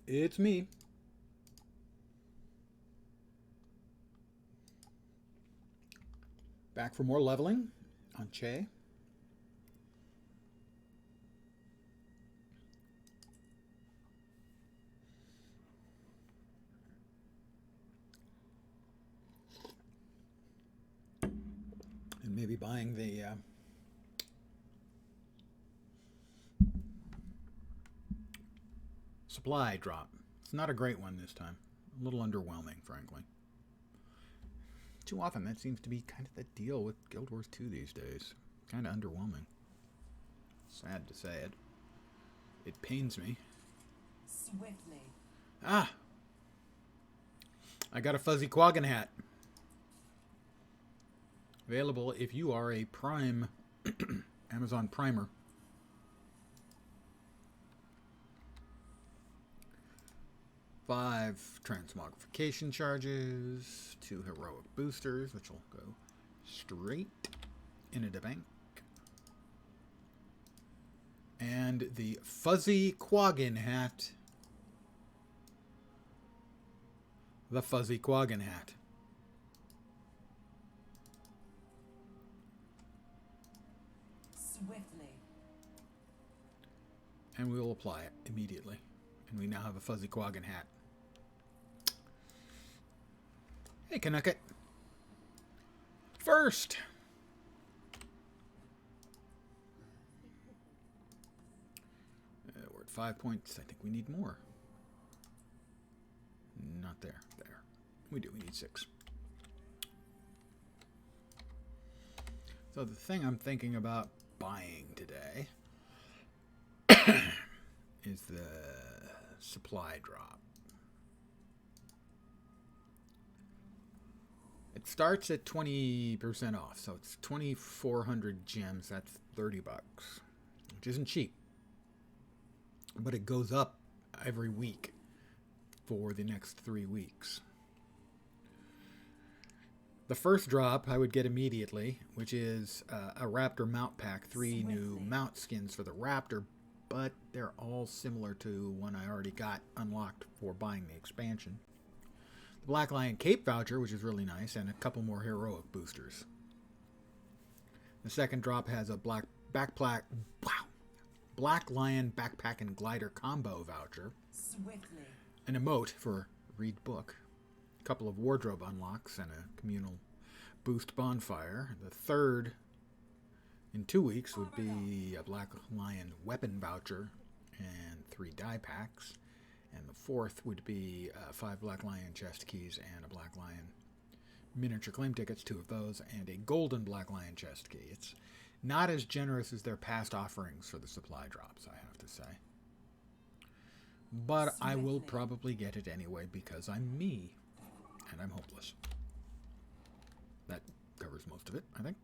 It's me. Back for more leveling on Chaie. And maybe buying the supply drop. It's not a great one this time. A little underwhelming, frankly. Too often, that seems to be kind of the deal with Guild Wars 2 these days. Kind of underwhelming. Sad to say it. It pains me. Swiftly. Ah! I got a fuzzy Quaggan hat. Available if you are a Prime Amazon Primer. Five transmogrification charges, 2 heroic boosters, which will go straight into the bank. And the fuzzy Quaggan hat. The fuzzy Quaggan hat. Swiftly. And we will apply it immediately. And we now have a fuzzy Quaggan hat. Hey, Canucket. First. We're at 5 points. I think we need more. Not there. There. We do. We need 6. So the thing I'm thinking about buying today is the supply drop. It starts at 20% off, so it's 2,400 gems. That's $30, which isn't cheap. But it goes up every week for the next 3 weeks. The first drop I would get immediately, which is a Raptor mount pack, 3 new mount skins for the Raptor, but they're all similar to one I already got unlocked for buying the expansion. The Black Lion Cape voucher, which is really nice, and a couple more heroic boosters. The second drop has a Black Lion backpack and glider combo voucher. Swiftly. An emote for read book. A couple of wardrobe unlocks and a communal boost bonfire. The third in 2 weeks would be a Black Lion weapon voucher and 3 die packs. And the fourth would be 5 Black Lion chest keys and a Black Lion miniature claim tickets, 2 of those, and a golden Black Lion chest key. It's not as generous as their past offerings for the supply drops, I have to say. But I will probably get it anyway because I'm me, and I'm hopeless. That covers most of it, I think.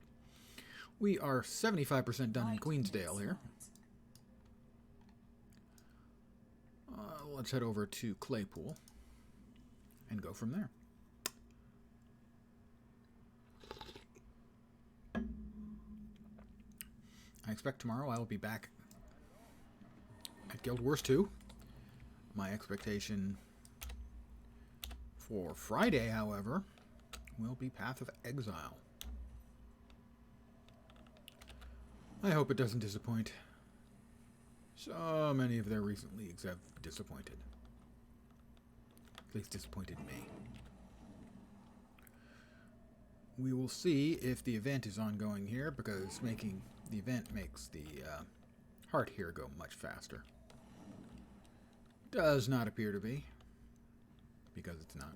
We are 75% done in Queensdale here. Let's head over to Claypool and go from there. I expect tomorrow I will be back at Guild Wars 2. My expectation for Friday, however, will be Path of Exile. I hope it doesn't disappoint. So many of their recent leagues have disappointed. At least disappointed me. We will see if the event is ongoing here, because making the event makes the heart here go much faster. Does not appear to be, because it's not.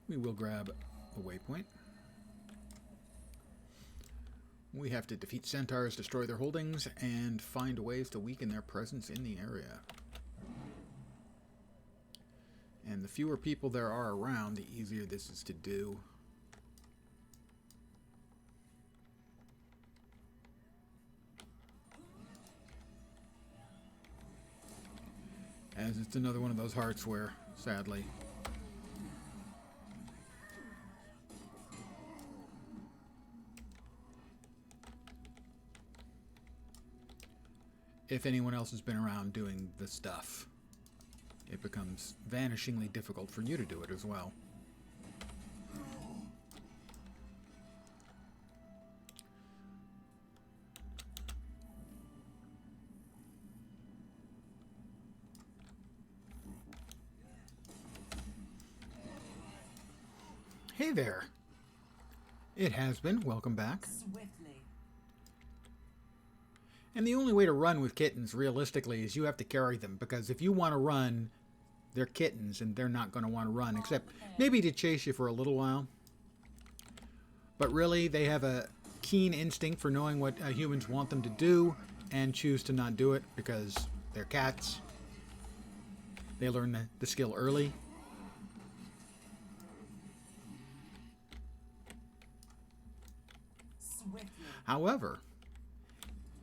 We will grab a waypoint. We have to defeat centaurs, destroy their holdings, and find ways to weaken their presence in the area. And the fewer people there are around, the easier this is to do. As it's another one of those hearts where, sadly, if anyone else has been around doing the stuff, it becomes vanishingly difficult for you to do it as well. Hey there. It has been. Welcome back. Swiftly. And the only way to run with kittens, realistically, is you have to carry them. Because if you want to run, they're kittens, and they're not going to want to run. Except maybe to chase you for a little while. But really, they have a keen instinct for knowing what humans want them to do. And choose to not do it because they're cats. They learn the skill early. However,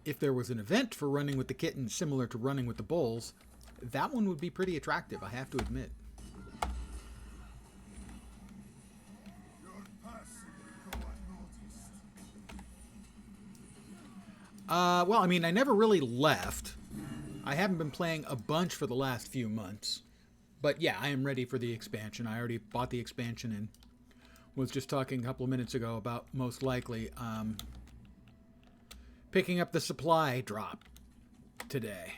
if there was an event for running with the kittens similar to running with the bulls, that one would be pretty attractive, I have to admit. Well, I mean, I never really left. I haven't been playing a bunch for the last few months. But yeah, I am ready for the expansion. I already bought the expansion and was just talking a couple of minutes ago about most likely picking up the supply drop today.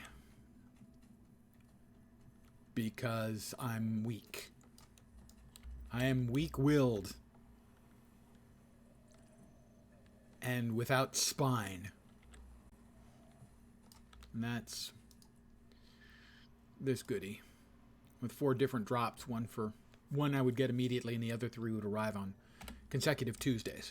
Because I'm weak. I am weak-willed. And without spine. And that's this goodie. With 4 different drops. One I would get immediately and the other 3 would arrive on consecutive Tuesdays.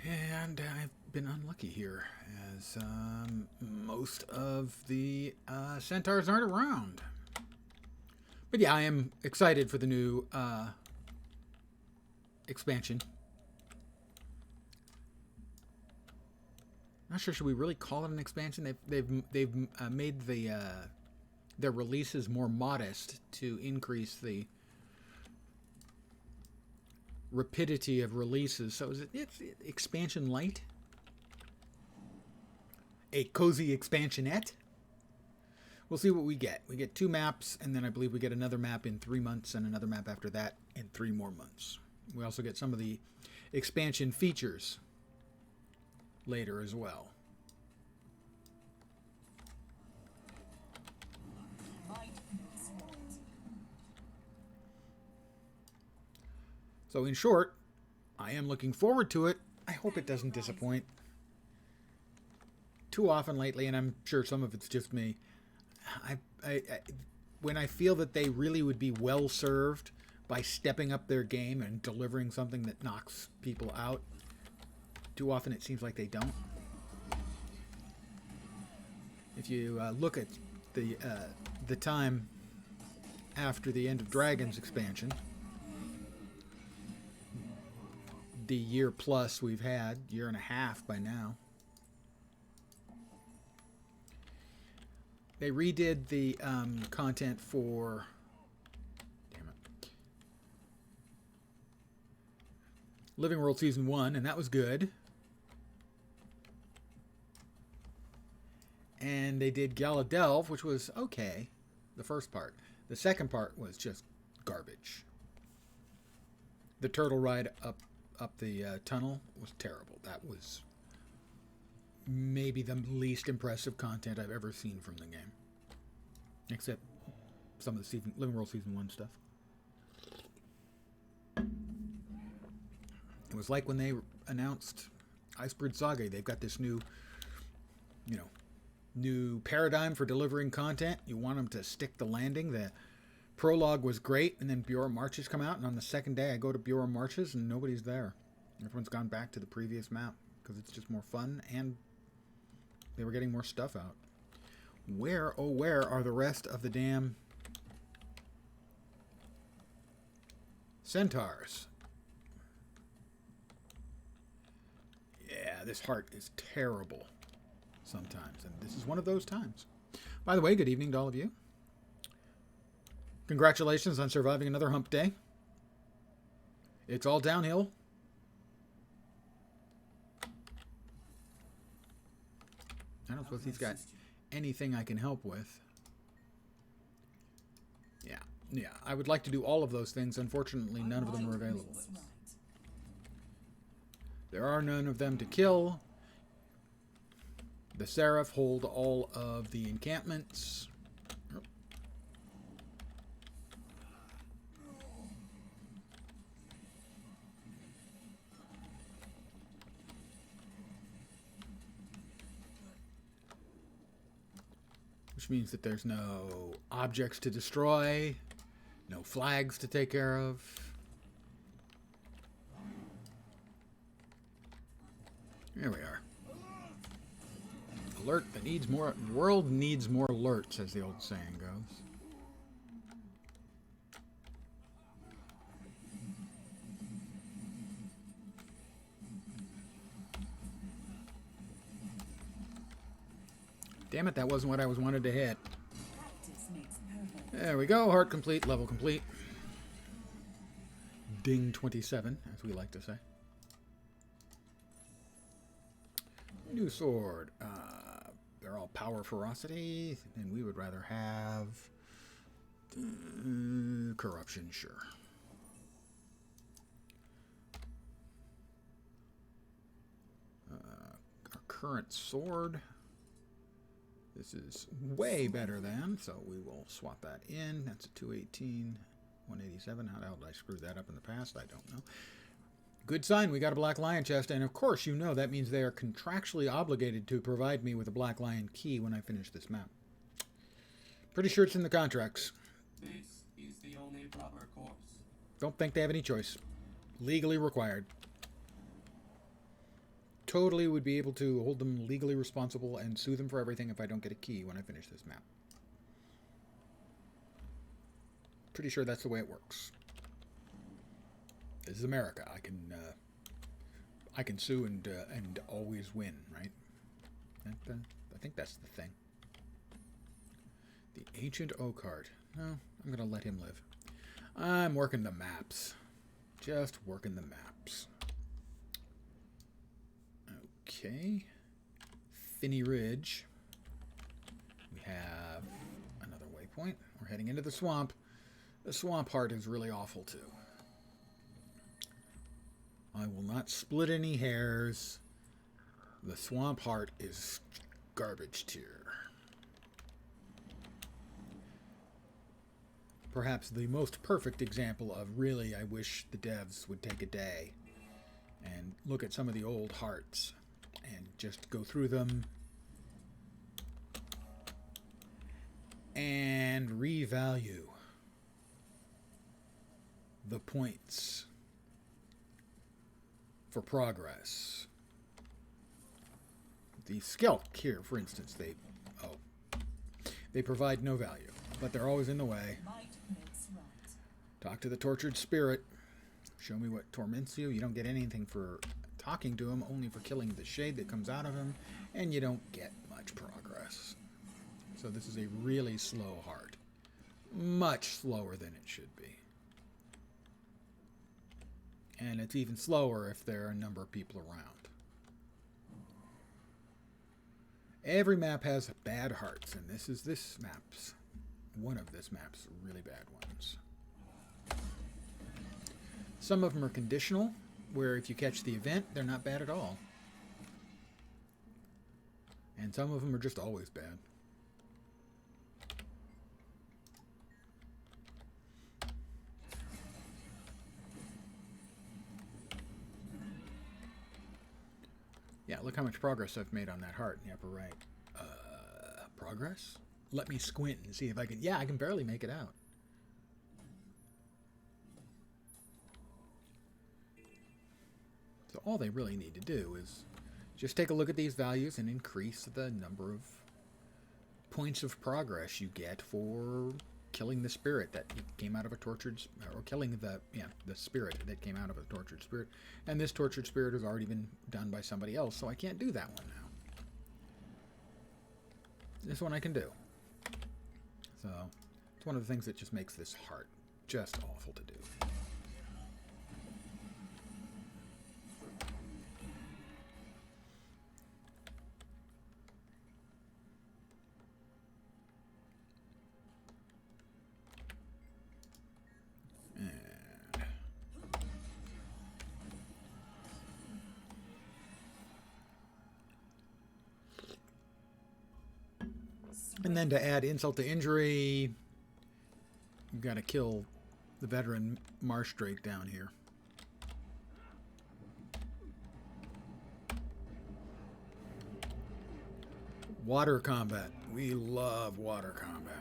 And I've been unlucky here, as most of the centaurs aren't around. But yeah, I am excited for the new expansion. Not sure, should we really call it an expansion? They've made their releases more modest to increase the rapidity of releases. So it's expansion light? A cozy expansionette? We'll see what we get. We get 2 maps, and then I believe we get another map in 3 months, and another map after that in 3 more months. We also get some of the expansion features later as well. So in short, I am looking forward to it. I hope it doesn't disappoint too often lately, and I'm sure some of it's just me. When I feel that they really would be well served by stepping up their game and delivering something that knocks people out, too often it seems like they don't. If you look at the time after the End of Dragons expansion, the year plus we've had, year and a half by now, they redid the content for, damn it, Living World Season 1, and that was good. And they did Gala Delve, which was okay, the first part. The second part was just garbage. The turtle ride up the tunnel was terrible. That was maybe the least impressive content I've ever seen from the game. Except some of the Living World Season 1 stuff. It was like when they announced Icebird Saga. They've got this new paradigm for delivering content. You want them to stick the landing. The prologue was great, and then Bureau Marches come out, and on the second day I go to Bureau Marches and nobody's there. Everyone's gone back to the previous map because it's just more fun, and they were getting more stuff out. Where, oh where are the rest of the damn centaurs? Yeah, this heart is terrible sometimes, and this is one of those times. By the way, good evening to all of you. Congratulations on surviving another hump day. It's all downhill. I don't suppose he's got anything I can help with. Yeah, I would like to do all of those things. Unfortunately, none of them are available. There are none of them to kill. The Seraph hold all of the encampments. Which means that there's no objects to destroy, no flags to take care of. Here we are. Alert that needs more. The world needs more alerts, as the old saying goes. Damn it, that wasn't what I was wanted to hit. There we go. Heart complete, level complete. Ding 27, as we like to say. New sword. They're all power ferocity, and we would rather have corruption, sure. Our current sword. This is way better than, so we will swap that in. That's a 218, 187. How the hell did I screw that up in the past? I don't know. Good sign, we got a Black Lion chest, and of course, you know that means they are contractually obligated to provide me with a Black Lion key when I finish this map. Pretty sure it's in the contracts. This is the only proper course. Don't think they have any choice. Legally required. Totally would be able to hold them legally responsible and sue them for everything if I don't get a key when I finish this map. Pretty sure that's the way it works. This is America. I can sue and always win, right? I think that's the thing. The ancient oak heart. No, I'm gonna let him live. I'm working the maps. Just working the maps. Okay. Finney Ridge. We have another waypoint. We're heading into the swamp. The swamp heart is really awful too. I will not split any hairs. The swamp heart is garbage tier. Perhaps the most perfect example of really I wish the devs would take a day and look at some of the old hearts and just go through them and revalue the points for progress. The Skelk here, for instance, they provide no value, but they're always in the way. Talk to the tortured spirit. Show me what torments you. You don't get anything for talking to him, only for killing the shade that comes out of him, and you don't get much progress. So this is a really slow heart. Much slower than it should be. And it's even slower if there are a number of people around. Every map has bad hearts, and this map's one of this map's really bad ones. Some of them are conditional, where if you catch the event, they're not bad at all. And some of them are just always bad. Yeah, look how much progress I've made on that heart in the upper right. Progress? Let me squint and see if I can... Yeah, I can barely make it out. So all they really need to do is just take a look at these values and increase the number of points of progress you get for killing the spirit that came out of a tortured... Or killing the spirit that came out of a tortured spirit. And this tortured spirit has already been done by somebody else, so I can't do that one now. This one I can do. So, it's one of the things that just makes this heart just awful to do. And then to add insult to injury, you've got to kill the veteran marsh drake down here. Water combat. We love water combat.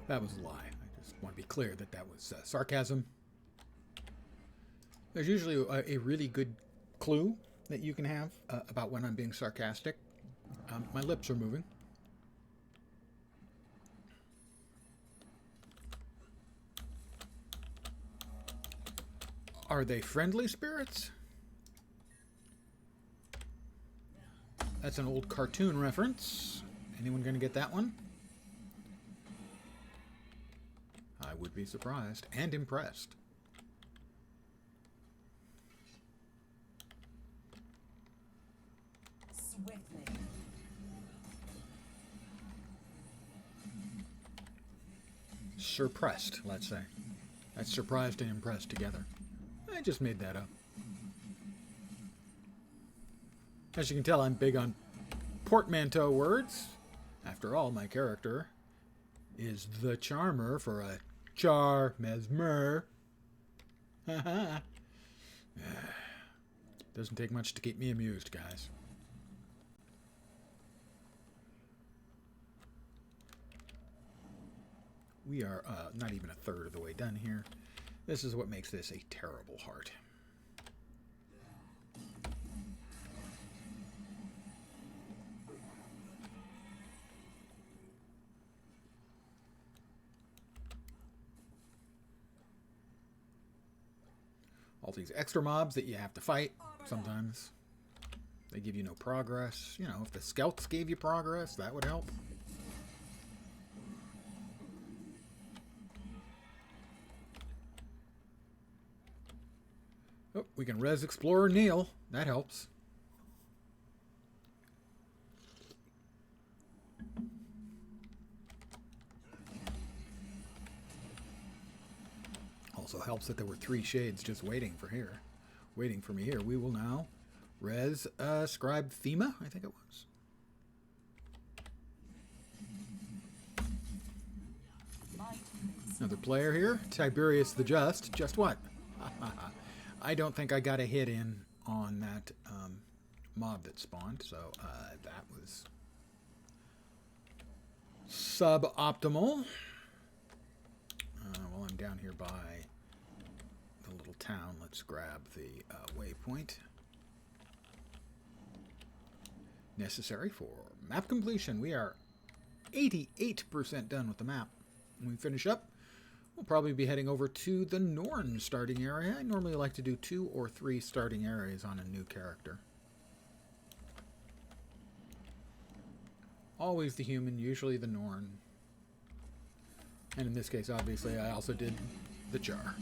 That was a lie. I just want to be clear that that was sarcasm. There's usually a really good clue that you can have about when I'm being sarcastic. My lips are moving. Are they friendly spirits? That's an old cartoon reference. Anyone going to get that one? I would be surprised and impressed. Swiftly. Surpressed, let's say. That's surprised and impressed together. I just made that up. As you can tell, I'm big on portmanteau words. After all, my character is the Charmer for a CHARr, mesMER. Doesn't take much to keep me amused, guys. We are not even a third of the way done here. This is what makes this a terrible heart. All these extra mobs that you have to fight sometimes. They give you no progress. You know, if the scouts gave you progress, that would help. Oh, we can res Explorer Neil. That helps. Also helps that there were 3 shades just waiting for me here. We will now res Scribe Thema, I think it was. Another player here, Tiberius the Just. Just what? I don't think I got a hit in on that mob that spawned, so that was suboptimal. While I'm down here by the little town, let's grab the waypoint necessary for map completion. We are 88% done with the map. When we finish up, we'll probably be heading over to the Norn starting area. I normally like to do 2 or 3 starting areas on a new character. Always the human, usually the Norn. And in this case, obviously, I also did the CHARr.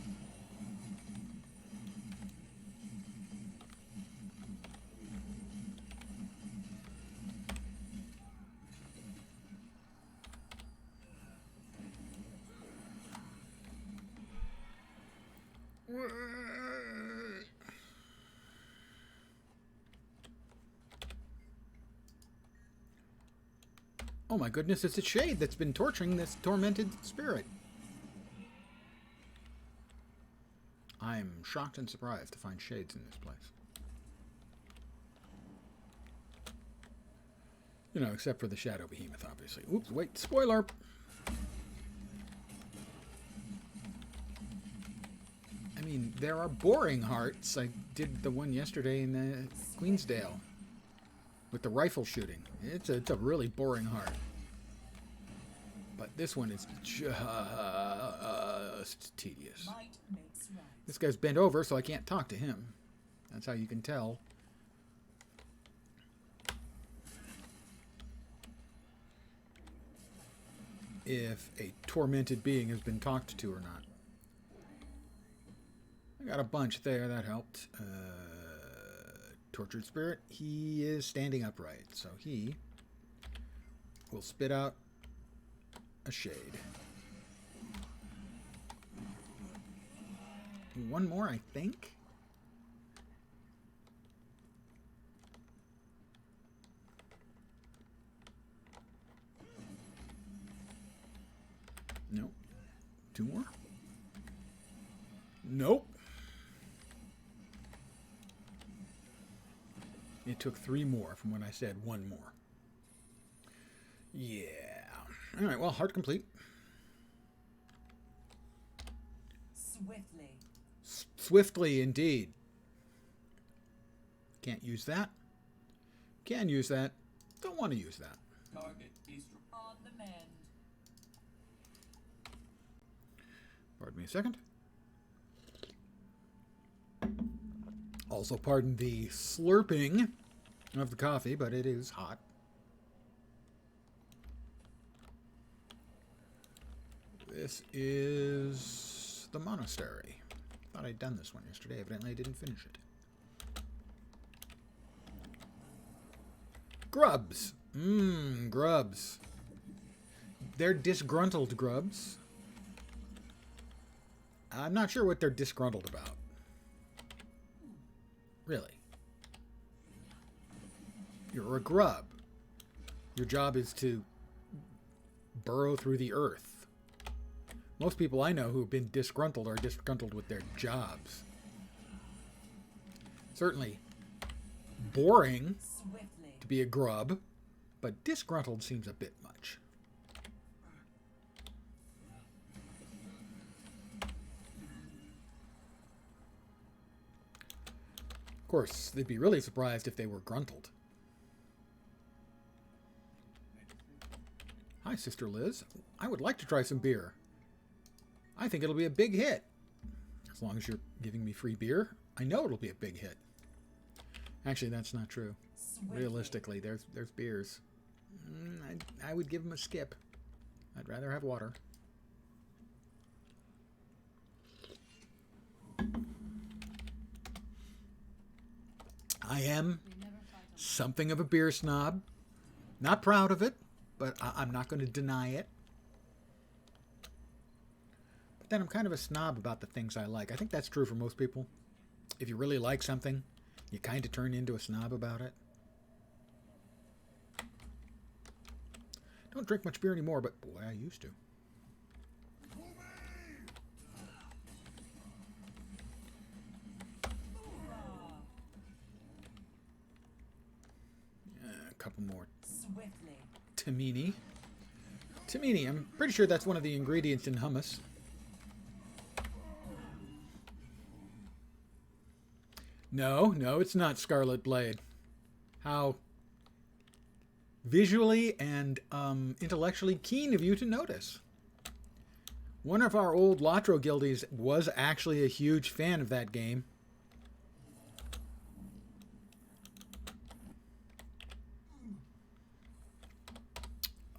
Oh my goodness, it's a shade that's been torturing this tormented spirit. I'm shocked and surprised to find shades in this place. You know, except for the Shadow Behemoth, obviously. Oops, wait, spoiler! I mean, there are boring hearts. I did the one yesterday in the Queensdale with the rifle shooting. It's a really boring heart. But this one is just tedious. This guy's bent over, so I can't talk to him. That's how you can tell. If a tormented being has been talked to or not. I got a bunch there, that helped. Tortured spirit, he is standing upright, so he will spit out a shade. One more, I think. Nope. Two more? Nope. It took three more from when I said one more. Yeah. All right, well, heart complete. Swiftly. Swiftly, indeed. Can't use that. Can use that. Don't want to use that. Target destroyed. On the mend. Pardon me a second. Also, pardon the slurping of the coffee, but it is hot. This is the monastery. Thought I'd done this one yesterday. Evidently, I didn't finish it. Grubs. Grubs. They're disgruntled grubs. I'm not sure what they're disgruntled about. Really. You're a grub. Your job is to burrow through the earth. Most people I know who have been disgruntled are disgruntled with their jobs. Certainly boring Swiftly. to be a grub, but disgruntled seems a bit much. Of course, they'd be really surprised if they were gruntled. Hi, Sister Liz. I would like to try some beer. I think it'll be a big hit. As long as you're giving me free beer, I know it'll be a big hit. Actually, that's not true. Swiftly. Realistically, there's beers. I would give them a skip. I'd rather have water. I am something of a beer snob. Not proud of it, but I'm not going to deny it. But then I'm kind of a snob about the things I like. I think that's true for most people. If you really like something, you kind of turn into a snob about it. Don't drink much beer anymore, but boy, I used to. A couple more. Swiftly. Tahini. Tahini, I'm pretty sure that's one of the ingredients in hummus. No, it's not Scarlet Blade. How visually and intellectually keen of you to notice. One of our old Latro guildies was actually a huge fan of that game.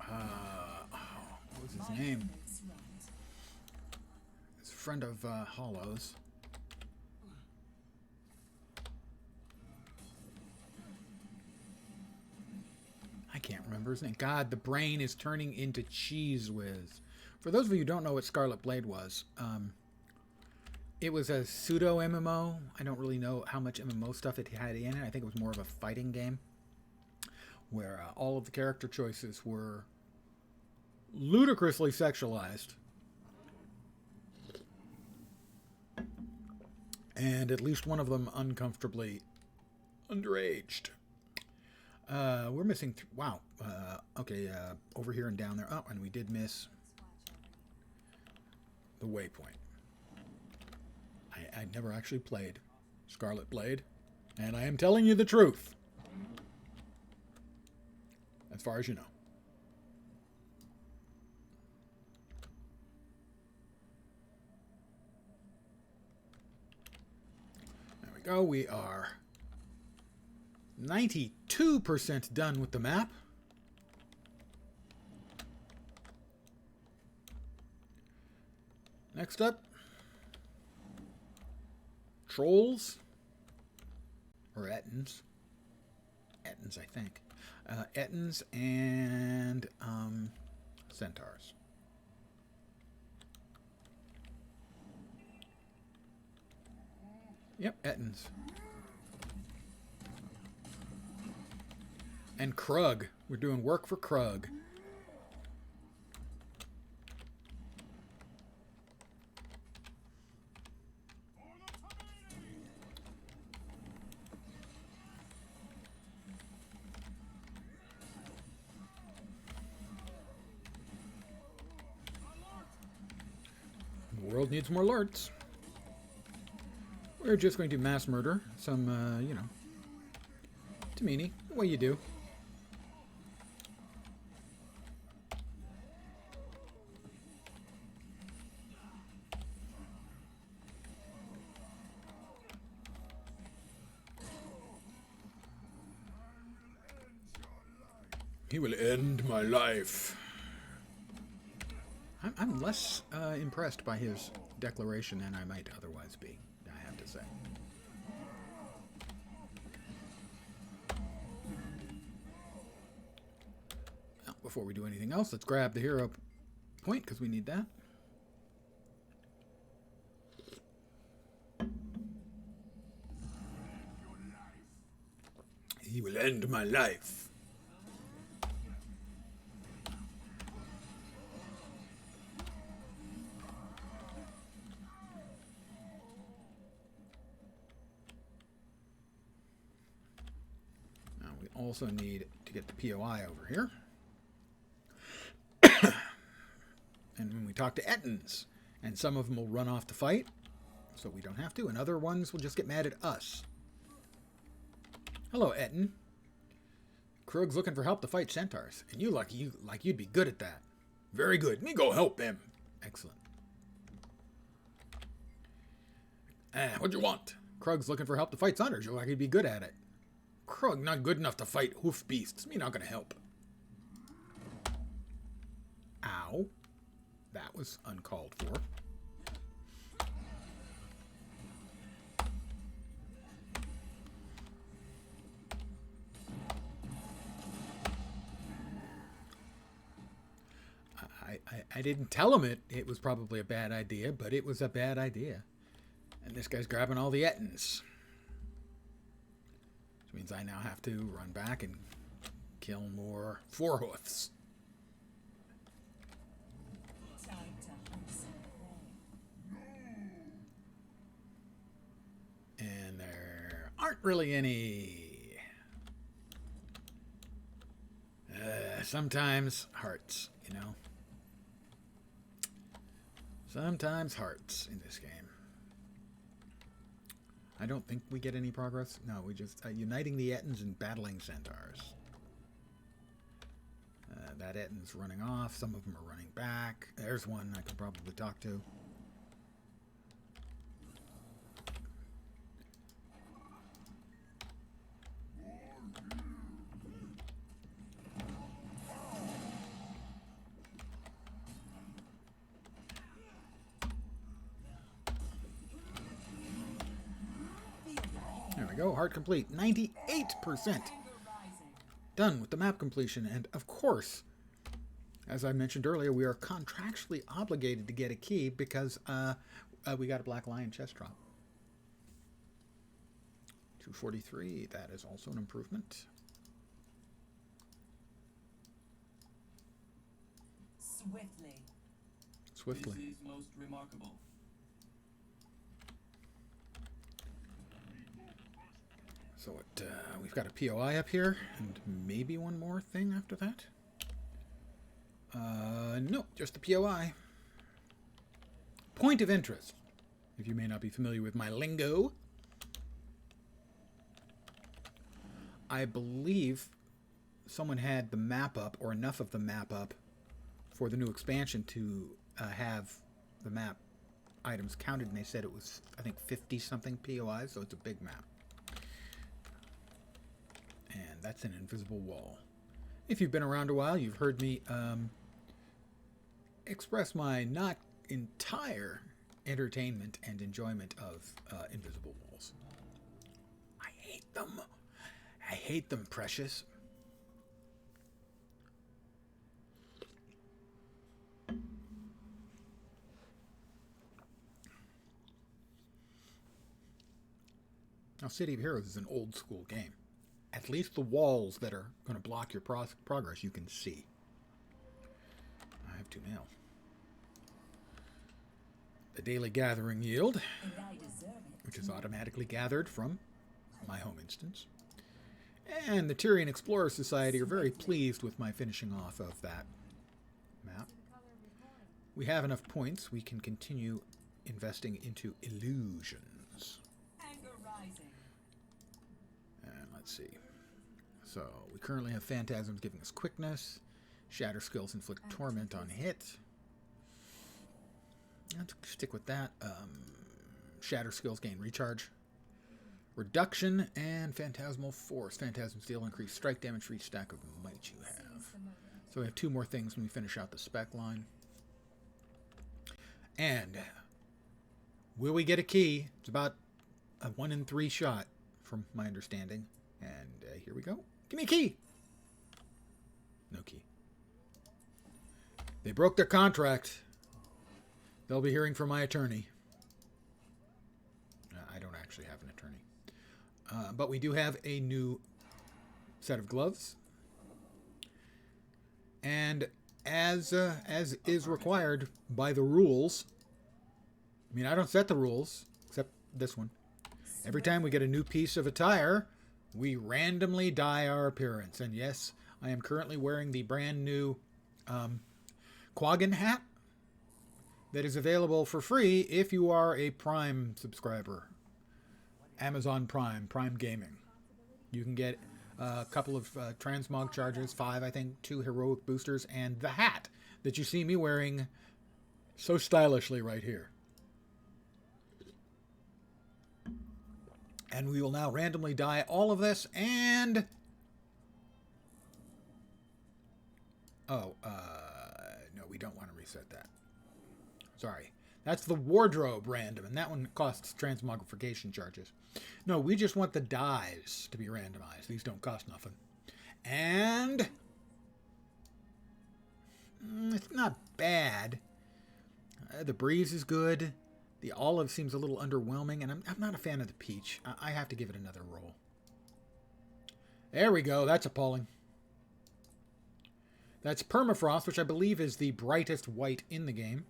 What was his name? It's right. It's a friend of Hollow's. I can't remember his name. God, the brain is turning into cheese whiz. For those of you who don't know what Scarlet Blade was, it was a pseudo MMO. I don't really know how much MMO stuff it had in it. I think it was more of a fighting game where all of the character choices were ludicrously sexualized. And at least one of them uncomfortably underaged. We're missing... wow. Okay, over here and down there. Oh, and we did miss the waypoint. I never actually played Scarlet Blade, and I am telling you the truth. As far as you know. There we go. We are 92% done with the map. Next up, trolls, or ettins. Ettins, I think. Ettins and centaurs. Yep, Ettins. And Krug. We're doing work for Krug. The world needs more alerts. We're just going to mass murder some, you know, Tamini, the way you do. He will end my life. I'm less impressed by his declaration than I might otherwise be, I have to say. Now, before we do anything else, let's grab the hero point, because we need that. He will end my life. Also need to get the POI over here. And when we talk to Ettins, and some of them will run off to fight, so we don't have to, and other ones will just get mad at us. Hello, Ettin. Krug's looking for help to fight centaurs, and you like you'd be good at that. Very good. Me go help him. Excellent. What'd you want? Krug's looking for help to fight centaurs. You like he'd be good at it. Krug not good enough to fight hoof beasts. Me not gonna help. Ow. That was uncalled for. I didn't tell him it was probably a bad idea, but it was a bad idea. And this guy's grabbing all the Ettins. Which means I now have to run back and kill more four hoofs. Time to hunt some prey. And there aren't really any. Sometimes hearts, you know. Sometimes hearts in this game. I don't think we get any progress. No, we just uniting the Ettins and battling centaurs. That Ettin's running off. Some of them are running back. There's one I could probably talk to. There we go. Heart complete. 98%. Done with the map completion. And of course, as I mentioned earlier, we are contractually obligated to get a key because we got a Black Lion chest drop. 243. That is also an improvement. Swiftly. This is most remarkable. So we've got a POI up here, and maybe one more thing after that. No, just the POI. Point of interest. If you may not be familiar with my lingo, I believe someone had the map up, or enough of the map up, for the new expansion to have the map items counted, and they said it was, I think, 50-something POIs, so it's a big map. And that's an invisible wall. If you've been around a while, you've heard me express my not entire entertainment and enjoyment of invisible walls. I hate them. I hate them, precious. Now, City of Heroes is an old school game. At least the walls that are going to block your progress you can see. I have 2 mail. The daily gathering yield, which is automatically gathered from my home instance. And the Tyrian Explorer Society are very pleased with my finishing off of that map. We have enough points. We can continue investing into illusions. And let's see. So we currently have Phantasms giving us quickness. Shatter skills inflict torment on hit. Let's stick with that. Shatter skills gain recharge. Reduction and Phantasmal Force. Phantasms deal increased strike damage for each stack of might you have. So we have 2 more things when we finish out the spec line. And will we get a key? It's about a 1 in 3 shot, from my understanding. And here we go. Give me a key! No key. They broke their contract. They'll be hearing from my attorney. I don't actually have an attorney. But we do have a new set of gloves. And as is required by the rules, I mean, I don't set the rules, except this one. Every time we get a new piece of attire, we randomly dye our appearance. And yes, I am currently wearing the brand new Quaggan hat that is available for free if you are a Prime subscriber. Amazon Prime, Prime Gaming. You can get a couple of transmog charges, 5 I think, 2 heroic boosters, and the hat that you see me wearing so stylishly right here. And we will now randomly dye all of this, and... Oh, no, we don't want to reset that. Sorry. That's the wardrobe random, and that one costs transmogrification charges. No, we just want the dyes to be randomized. These don't cost nothing. And... it's not bad. The breeze is good. The olive seems a little underwhelming, and I'm not a fan of the peach. I have to give it another roll. There we go. That's appalling. That's permafrost, which I believe is the brightest white in the game.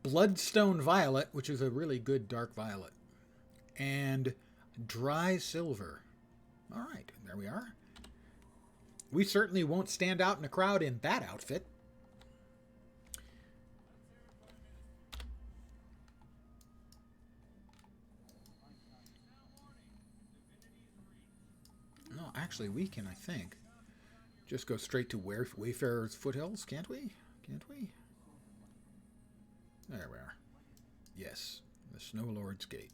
Bloodstone violet, which is a really good dark violet. And dry silver. All right, there we are. We certainly won't stand out in a crowd in that outfit. No, actually, we can, I think, just go straight to Wayfarer's Foothills, can't we? Can't we? There we are. Yes, the Snow Lord's Gate.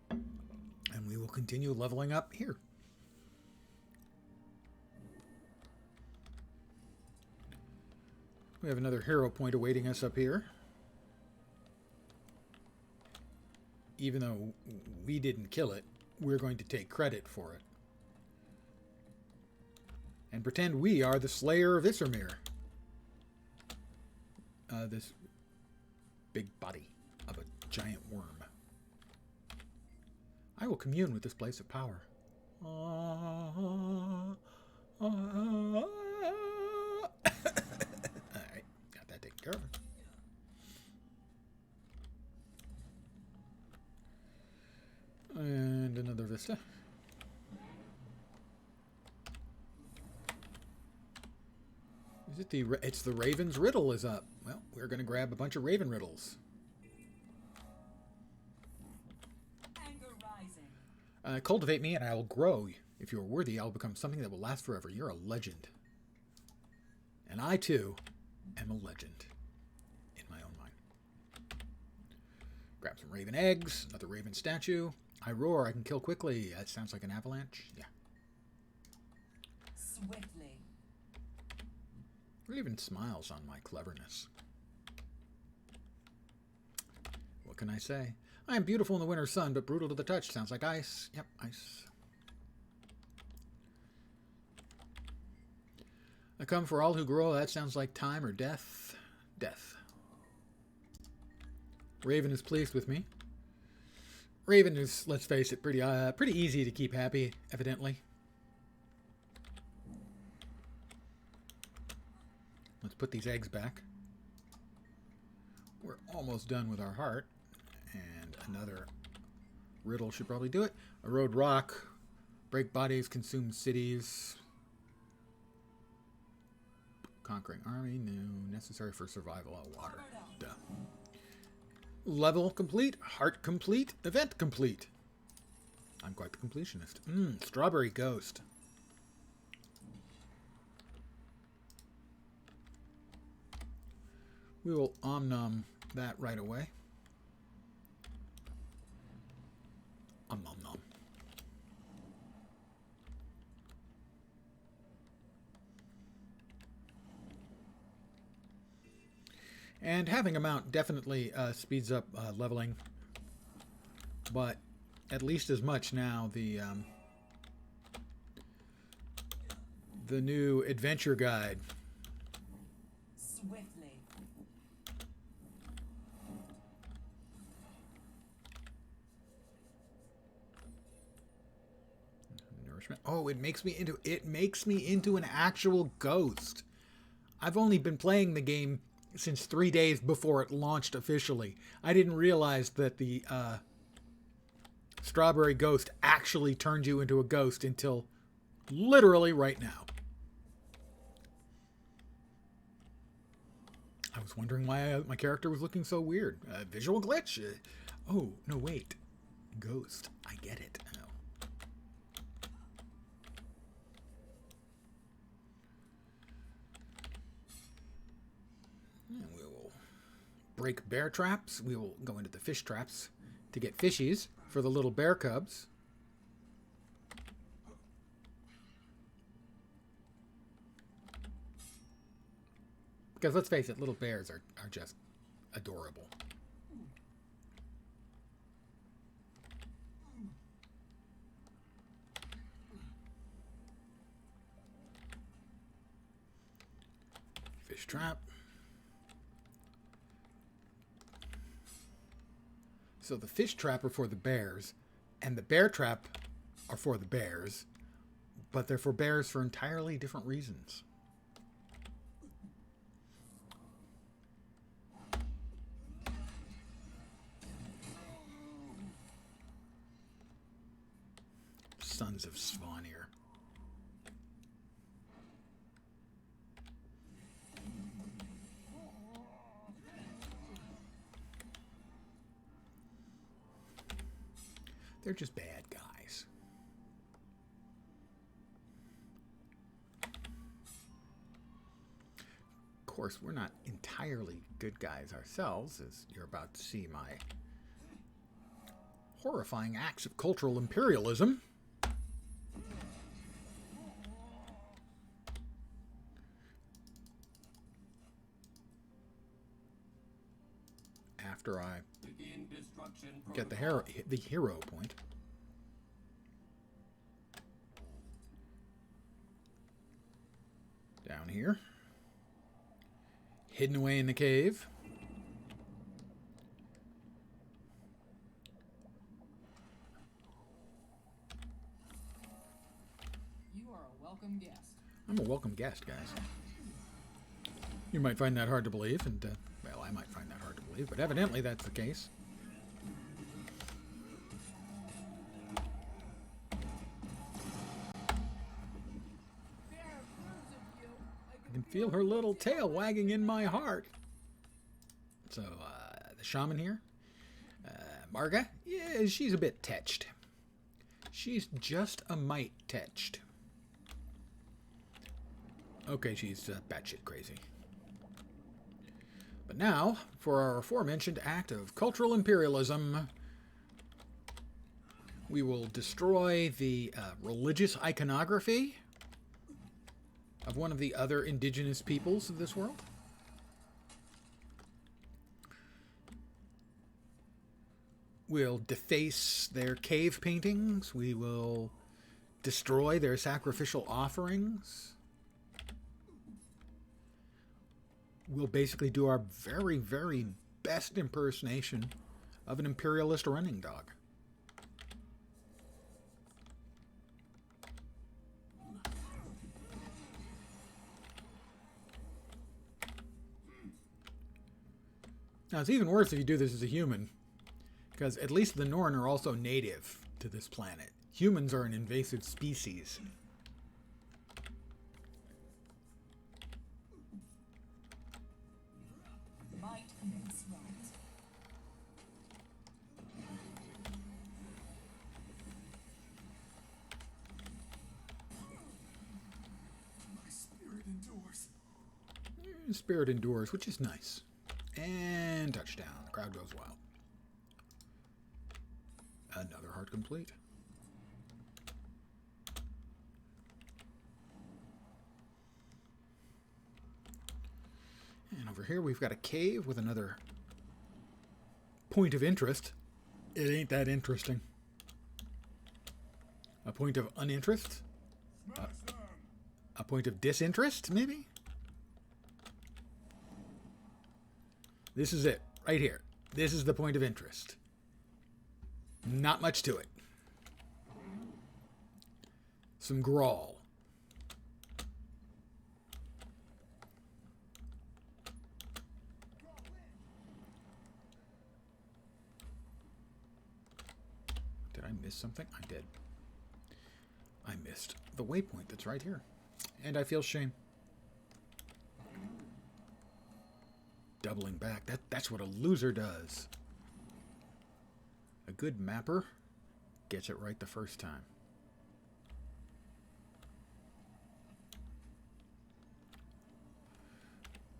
And we will continue leveling up here. We have another hero point awaiting us up here. Even though we didn't kill it, we're going to take credit for it. And pretend we are the slayer of mesMER. This big body of a giant worm. I will commune with this place of power. Alright, got that taken care of. And another vista. Is it it's the Raven's Riddle is up. Well, we're going to grab a bunch of Raven Riddles. Cultivate me and I will grow. If you are worthy, I will become something that will last forever. You're a legend. And I, too, am a legend. In my own mind. Grab some Raven eggs. Another Raven statue. I roar. I can kill quickly. That sounds like an avalanche. Yeah. Swiftly. Raven smiles on my cleverness. What can I say? I am beautiful in the winter sun, but brutal to the touch. Sounds like ice. Yep, ice. I come for all who grow. That sounds like time or death. Death. Raven is pleased with me. Raven is, let's face it, pretty easy to keep happy, evidently. Let's put these eggs back. We're almost done with our heart. And another riddle should probably do it. Erode rock. Break bodies. Consume cities. Conquering army. No. Necessary for survival. Oh, water. Duh. Level complete. Heart complete. Event complete. I'm quite the completionist. Strawberry ghost. We will om-nom that right away. Om-nom-nom. And having a mount definitely speeds up leveling, but at least as much now. The new adventure guide. Swiftly. Nourishment. Oh, it makes me into an actual ghost. I've only been playing the game since 3 days before it launched officially. I didn't realize that the strawberry ghost actually turned you into a ghost until literally right now. I was wondering why my character was looking so weird. Visual glitch? Oh, no, wait. Ghost. I get it. Oh. And we will break bear traps. We will go into the fish traps to get fishies for the little bear cubs. Because let's face it, little bears are just adorable. Fish trap. So the fish trap are for the bears, and the bear trap are for the bears, but they're for bears for entirely different reasons. Sons of Svanir. They're just bad guys. Of course, we're not entirely good guys ourselves, as you're about to see my horrifying acts of cultural imperialism. After I get the hero point. Down here. Hidden away in the cave. You are a welcome guest. I'm a welcome guest, guys. You might find that hard to believe, and, well, I might find that hard to believe, but evidently that's the case. I can feel her little tail wagging in my heart. So, the shaman here, Marga, yeah, she's a bit tetched. She's just a mite tetched. Okay, she's batshit crazy. But now, for our aforementioned act of cultural imperialism, we will destroy the religious iconography of one of the other indigenous peoples of this world. We'll deface their cave paintings. We will destroy their sacrificial offerings. We'll basically do our very, very best impersonation of an imperialist running dog. Now, it's even worse if you do this as a human, because at least the Norn are also native to this planet. Humans are an invasive species. Might makes right. My spirit endures. Spirit endures, which is nice. And touchdown. The crowd goes wild. Another heart complete. And over here we've got a cave with another point of interest. It ain't that interesting. A point of uninterest? A point of disinterest, maybe? This is it, right here. This is the point of interest. Not much to it. Some grawl. Did I miss something? I did. I missed the waypoint that's right here. And I feel shame. Doubling back. That's what a loser does. A good mapper gets it right the first time.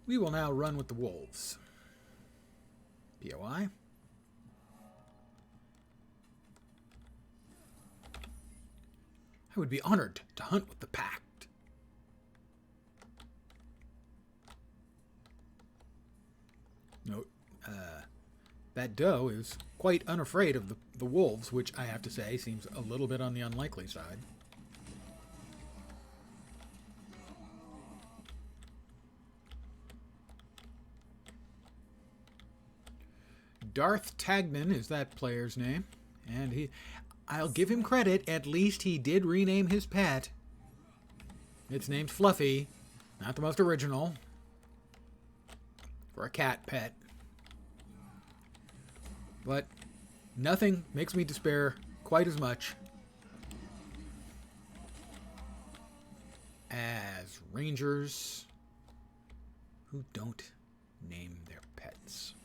We will now run with the wolves. POI. I would be honored to hunt with the pack. No, that doe is quite unafraid of the wolves, which I have to say seems a little bit on the unlikely side. Darth Tagnan is that player's name, and I'll give him credit, at least he did rename his pet. It's named Fluffy, not the most original, for a cat pet. But nothing makes me despair quite as much as rangers who don't name their pets.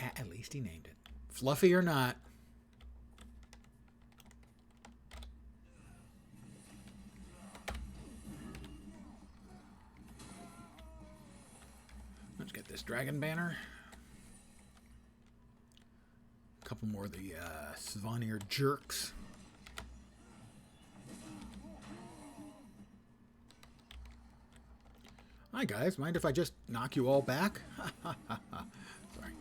At least he named it. Fluffy or not. Let's get this dragon banner. A couple more of the Svanir jerks. Hi guys, mind if I just knock you all back? Sorry.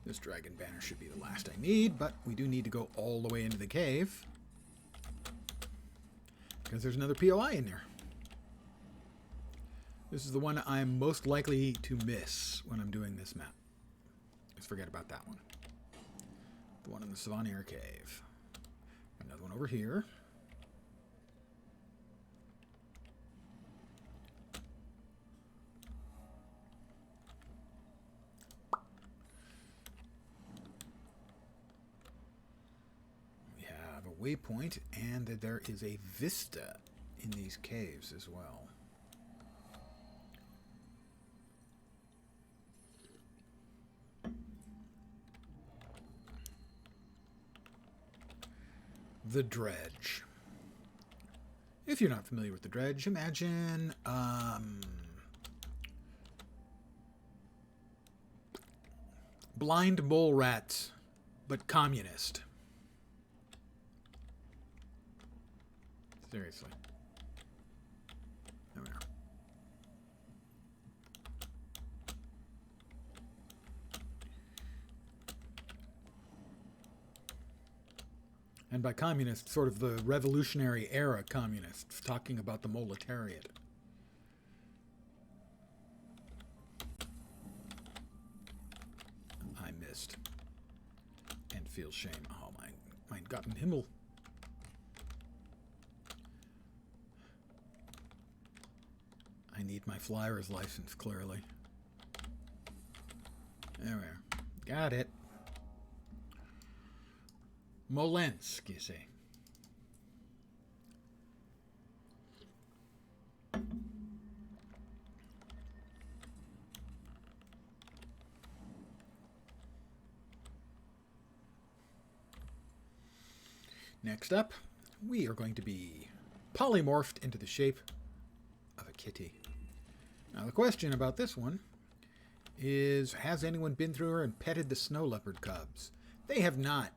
This dragon banner should be the last I need, but we do need to go all the way into the cave, because there's another POI in there. This is the one I'm most likely to miss when I'm doing this map. Let's forget about that one. The one in the Svanir cave. Another one over here. We have a waypoint, and there is a vista in these caves as well. The Dredge. If you're not familiar with the Dredge, imagine blind mole rats, but communist. Seriously. There we are. And by communist, sort of the revolutionary era communists, talking about the proletariat. I missed. And feel shame. Oh, mein Gott im Himmel. I need my flyer's license, clearly. There we are. Got it. Molensk, you see. Next up, we are going to be polymorphed into the shape of a kitty. Now the question about this one is, has anyone been through and petted the snow leopard cubs? They have not.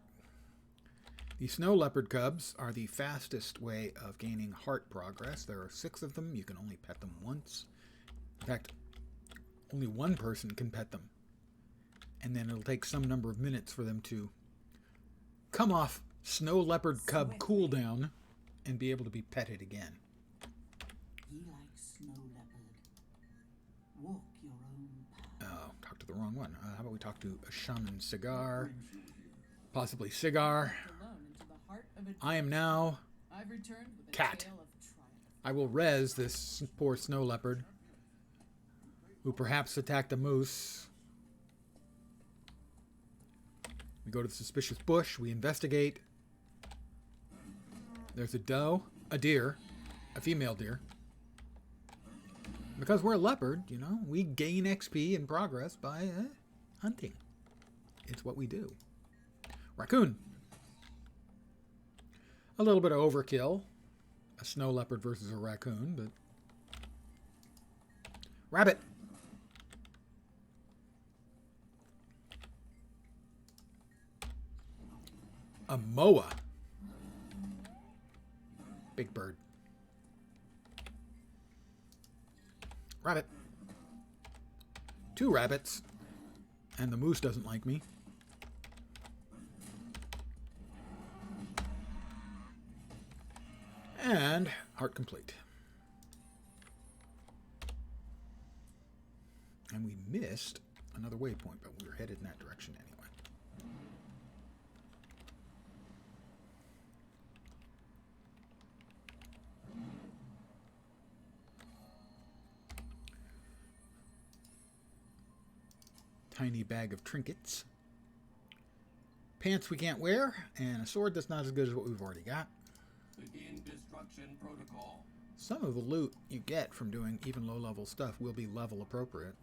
The snow leopard cubs are the fastest way of gaining heart progress. There are 6 of them. You can only pet them once. In fact, only one person can pet them. And then it'll take some number of minutes for them to come off snow leopard cub cooldown and be able to be petted again. Ye like snow leopard. Walk your own path. Oh, talked to the wrong one. How about we talk to a shaman cigar? Possibly cigar. Alone into the heart of a I am now I've returned with a cat. tale of triumph. I will res this poor snow leopard who perhaps attacked a moose. We go to the suspicious bush. We investigate. There's a doe, a deer, a female deer. Because we're a leopard, you know, we gain XP and progress by hunting. It's what we do. Raccoon. A little bit of overkill. A snow leopard versus a raccoon, but... Rabbit. A moa. Big bird. Rabbit. 2 rabbits. And the moose doesn't like me. And heart complete. And we missed another waypoint, but we were headed in that direction anyway. Tiny bag of trinkets. Pants we can't wear, and a sword that's not as good as what we've already got. Begin destruction protocol. Some of the loot you get from doing even low-level stuff will be level appropriate.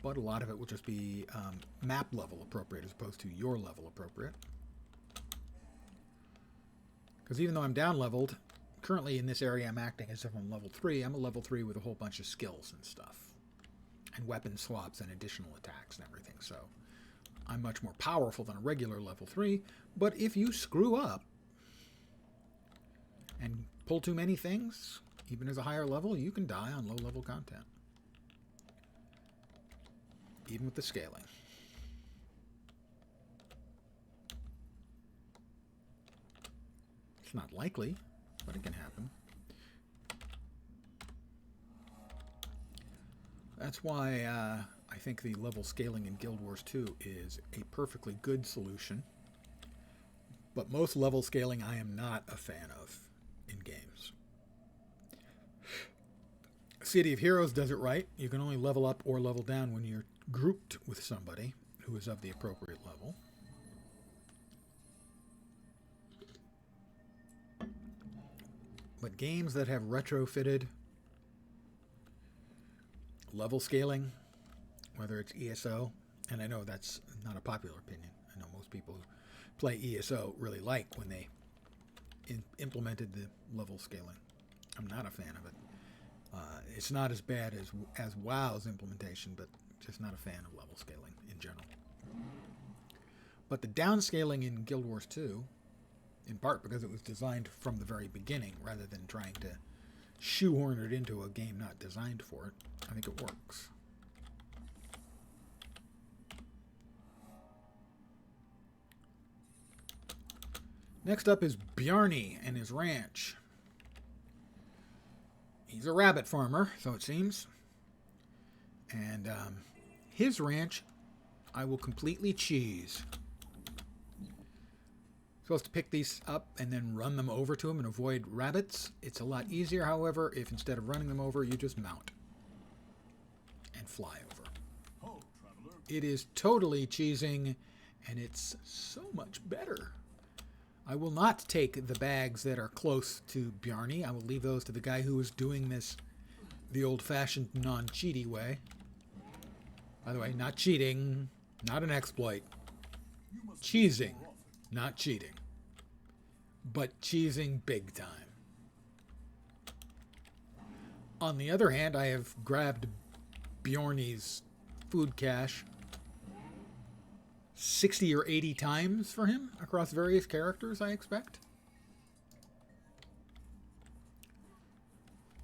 But a lot of it will just be map level appropriate as opposed to your level appropriate. Because even though I'm down-leveled, currently in this area I'm acting as if I'm level 3. I'm a level 3 with a whole bunch of skills and stuff. And weapon swaps and additional attacks and everything, so... I'm much more powerful than a regular level 3, but if you screw up and pull too many things, even as a higher level, you can die on low-level content. Even with the scaling. It's not likely, but it can happen. That's why I think the level scaling in Guild Wars 2 is a perfectly good solution. But most level scaling I am not a fan of in games. City of Heroes does it right. You can only level up or level down when you're grouped with somebody who is of the appropriate level. But games that have retrofitted level scaling, whether it's ESO, and I know that's not a popular opinion. I know most people who play ESO really like when they implemented the level scaling. I'm not a fan of it. It's not as bad as WoW's implementation, but just not a fan of level scaling in general. But the downscaling in Guild Wars 2, in part because it was designed from the very beginning rather than trying to shoehorn it into a game not designed for it, I think it works. Next up is Bjarni and his ranch. He's a rabbit farmer, so it seems. And his ranch, I will completely cheese. Supposed to pick these up and then run them over to him and avoid rabbits. It's a lot easier, however, if instead of running them over, you just mount and fly over. It is totally cheesing, and it's so much better. I will not take the bags that are close to Bjarni. I will leave those to the guy who is doing this the old-fashioned, non-cheaty way. By the way, not cheating, not an exploit. Cheesing, not cheating. But cheesing big time. On the other hand, I have grabbed Bjarni's food cache 60 or 80 times for him across various characters, I expect.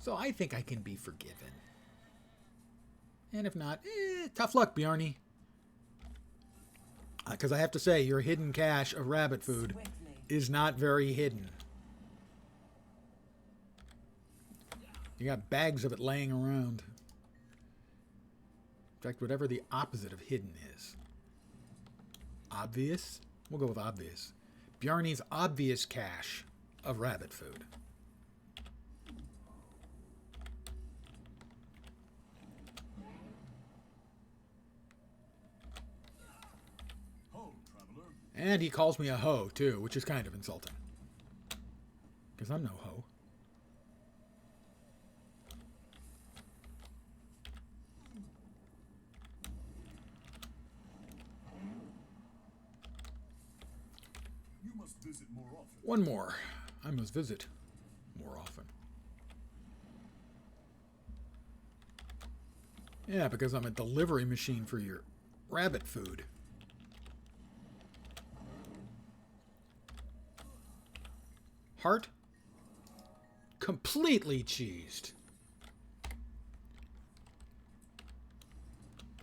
So I think I can be forgiven. And if not, tough luck, Bjarni. Because I have to say, your hidden cache of rabbit food is not very hidden. You got bags of it laying around. In fact, whatever the opposite of hidden is. Obvious? We'll go with obvious. Bjarni's obvious cache of rabbit food. And he calls me a hoe, too, which is kind of insulting. Because I'm no hoe. Visit more often. One more. I must visit more often. Yeah, because I'm a delivery machine for your rabbit food. Heart? Completely cheesed.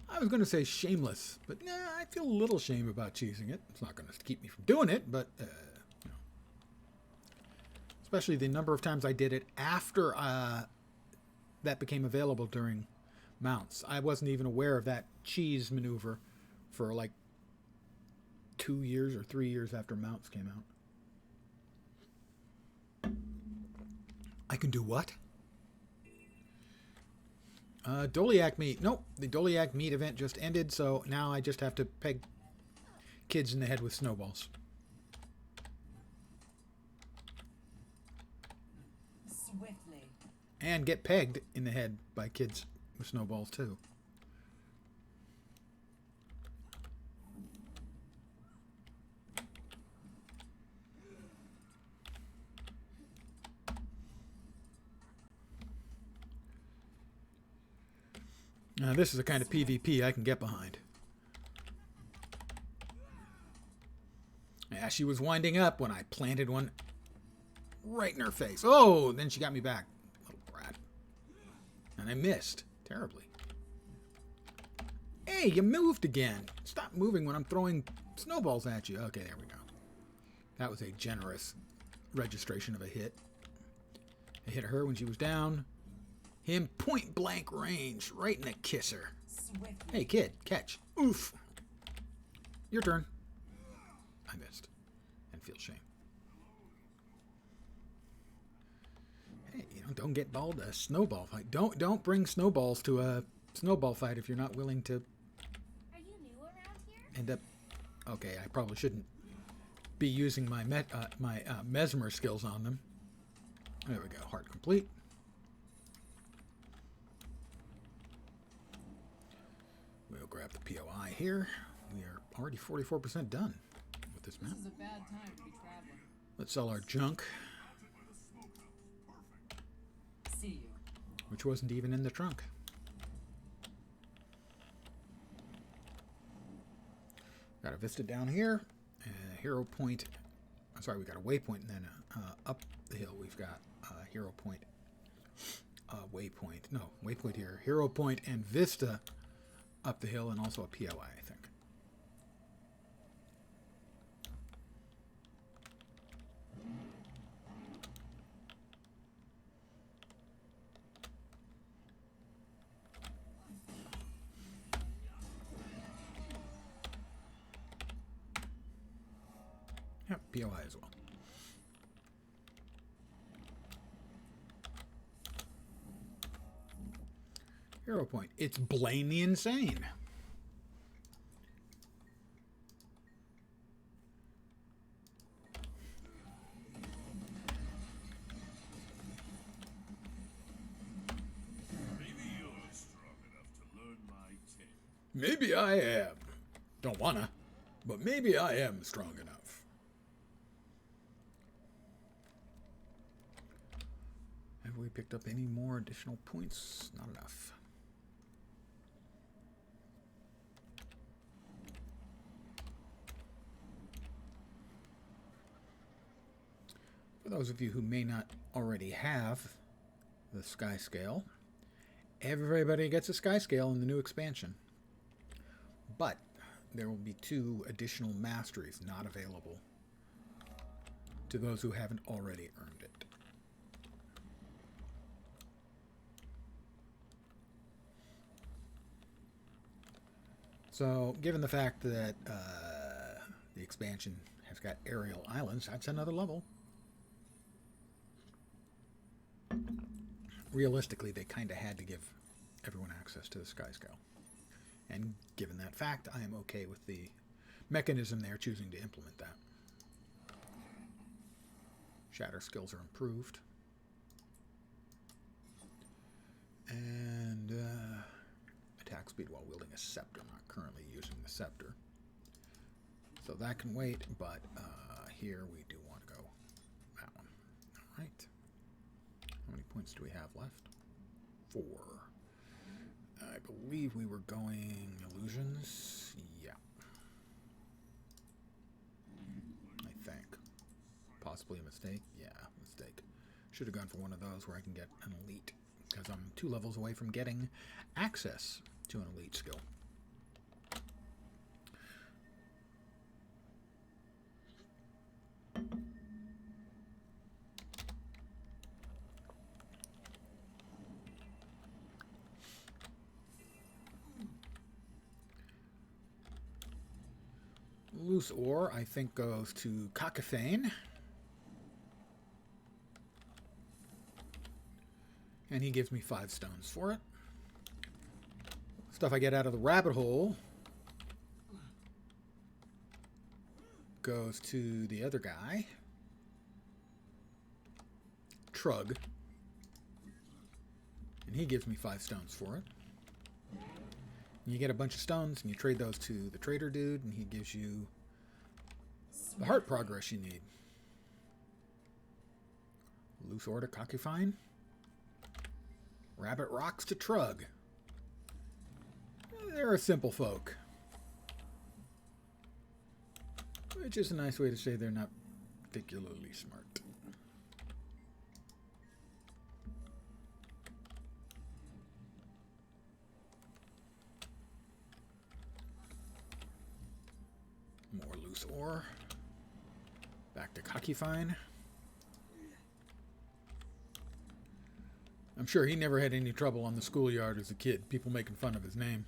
I was going to say shameless, but nah, I feel a little shame about cheesing it. It's not going to keep me from doing it, but you know. Especially the number of times I did it after that became available during mounts. I wasn't even aware of that cheese maneuver for like 2 years or 3 years after mounts came out. I can do what? Doliac meat. Nope, the Doliac meat event just ended, so now I just have to peg kids in the head with snowballs. Swiftly. And get pegged in the head by kids with snowballs, too. Now, this is the kind of PvP I can get behind. Yeah, she was winding up when I planted one right in her face. Oh, then she got me back. Little brat. And I missed terribly. Hey, you moved again. Stop moving when I'm throwing snowballs at you. Okay, there we go. That was a generous registration of a hit. I hit her when she was down. Him point blank range, right in the kisser. Swiftly. Hey, kid, catch. Oof. Your turn. I missed. And feel shame. Hey, you know, don't get balled a snowball fight. Don't bring snowballs to a snowball fight if you're not willing to Are you new around here? end up. Okay, I probably shouldn't be using my mesMER skills on them. There we go. Heart complete. We'll grab the POI here. We are already 44% done with this map. This is a bad time to be traveling. Let's sell our junk, See you. which wasn't even in the trunk. Got a vista down here, hero point. I'm sorry, we got a waypoint, and then up the hill we've got hero point, waypoint. No, waypoint here. Hero point and vista up the hill, and also a POI, I think. POI as well. Hero point. It's Blaney Insane. Maybe I am. Don't wanna, but maybe I am strong enough. Have we picked up any more additional points? Not enough. For those of you who may not already have the Sky Scale, everybody gets a Sky Scale in the new expansion. But there will be 2 additional masteries not available to those who haven't already earned it. So, given the fact that the expansion has got aerial islands, that's another level. Realistically, they kind of had to give everyone access to the Sky Scale. And given that fact, I am okay with the mechanism they're choosing to implement that. Shatter skills are improved. And attack speed while wielding a scepter. I'm not currently using the scepter, so that can wait, but here we do want to go that one. All right. How many points do we have left? 4. I believe we were going illusions. Yeah. I think. Possibly a mistake. Yeah, mistake. Should have gone for one of those where I can get an elite, because I'm 2 levels away from getting access to an elite skill. Loose ore, I think, goes to Cockafane. And he gives me 5 stones for it. Stuff I get out of the rabbit hole goes to the other guy, Trug. And he gives me 5 stones for it. And you get a bunch of stones, and you trade those to the trader dude, and he gives you the heart progress you need. Loose ore to Cockafine. Rabbit rocks to Trug. They're a simple folk. Which is a nice way to say they're not particularly smart. More loose ore. Back to Cockafine. I'm sure he never had any trouble on the schoolyard as a kid, people making fun of his name.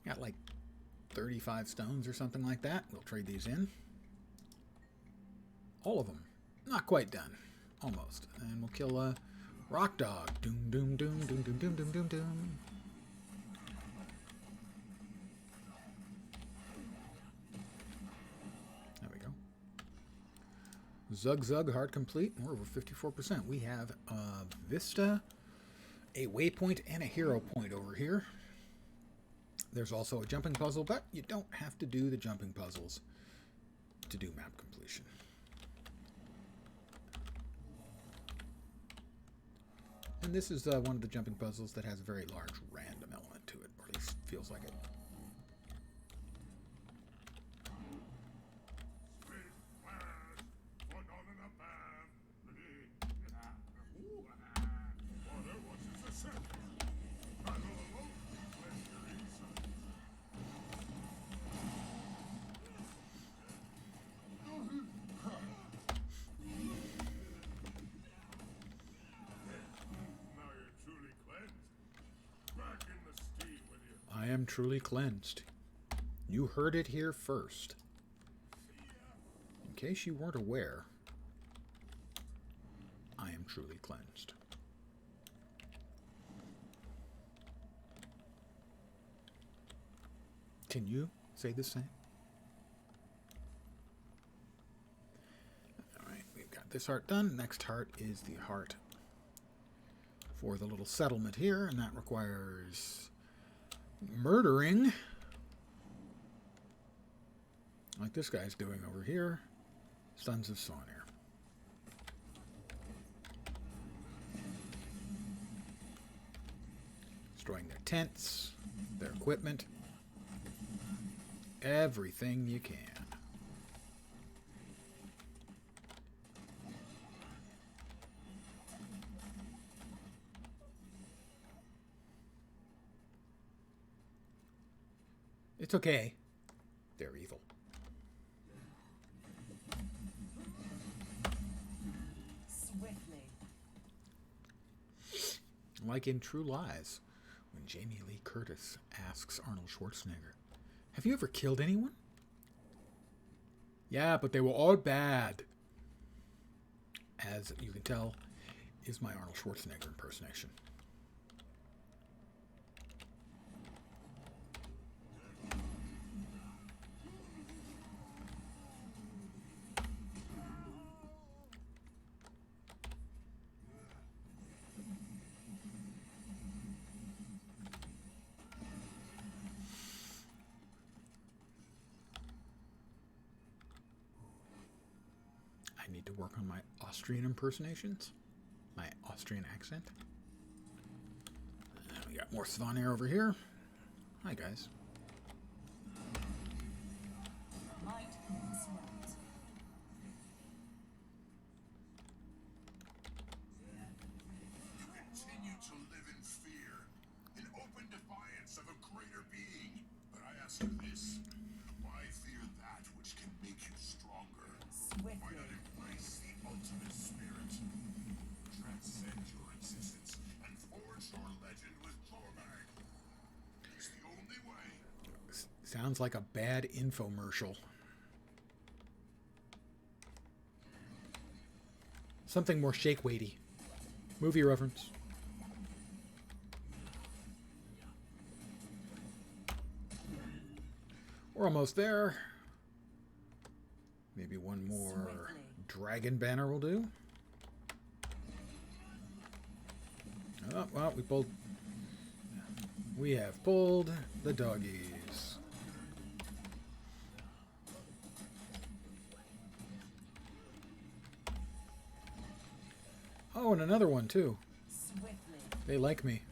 Got like 35 stones or something like that. We'll trade these in. All of them. Not quite done. Almost. And we'll kill a rock dog. Doom, doom, doom, doom, doom, doom, doom, doom, doom. There we go. Zug Zug, hard complete. We're over 54%. We have a Vista, a waypoint, and a hero point over here. There's also a jumping puzzle, but you don't have to do the jumping puzzles to do map completion. And this is one of the jumping puzzles that has a very large random element to it, or at least feels like it. am truly cleansed. You heard it here first. In case you weren't aware, I am truly cleansed. Can you say the same? Alright, we've got this heart done. Next heart is the heart for the little settlement here, and that requires murdering, like this guy's doing over here, Sons of Sonir. Destroying their tents, their equipment, everything you can. It's okay. They're evil. Swiftly. Like in True Lies, when Jamie Lee Curtis asks Arnold Schwarzenegger, "Have you ever killed anyone?" "Yeah, but they were all bad." As you can tell, is my Arnold Schwarzenegger impersonation. I need to work on my Austrian impersonations, my Austrian accent. And we got more Svanir over here. Hi, guys. Might sweat. Continue to live in fear, in open defiance of a greater being. But I ask you this: why fear that which can make you stronger? Why Swiftly. not embrace the ultimate spirit? Transcend your existence and forge your legend with CHARr. It's the only way. Sounds like a bad infomercial. Something more shake-weighty. Movie reference. We're almost there. Maybe one more Swiftly. dragon banner will do. Oh, well, we have pulled the doggies. Oh, and another one too. Swiftly. They like me.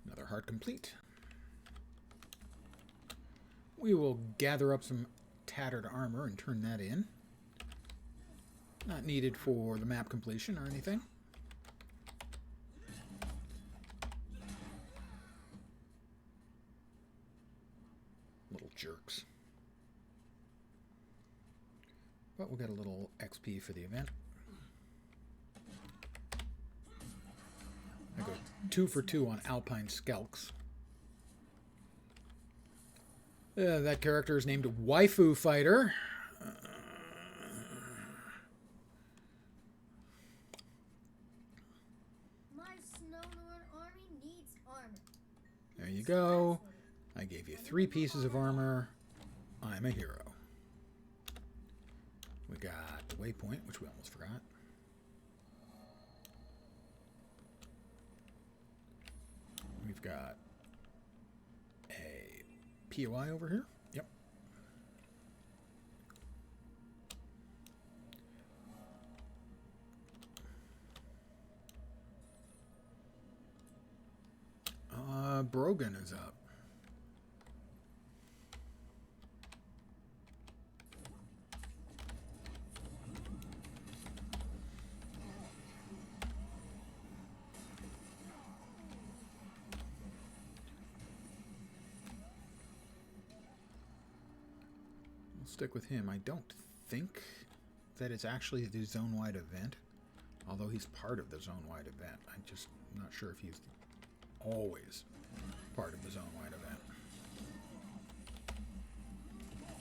Another heart complete. We will gather up some tattered armor and turn that in. Not needed for the map completion or anything. Little jerks. But we'll get a little XP for the event. I go 2 for 2 on Alpine Skelks. That character is named Waifu Fighter. My Snow Lord army needs armor. There you go. I gave you 3 pieces of armor. I'm a hero. We got the waypoint, which we almost forgot. We've got a POI over here. Yep. Brogan is up. We'll stick with him. I don't think that it's actually the zone-wide event. Although he's part of the zone-wide event. I'm just not sure if he's always part of the zone-wide event.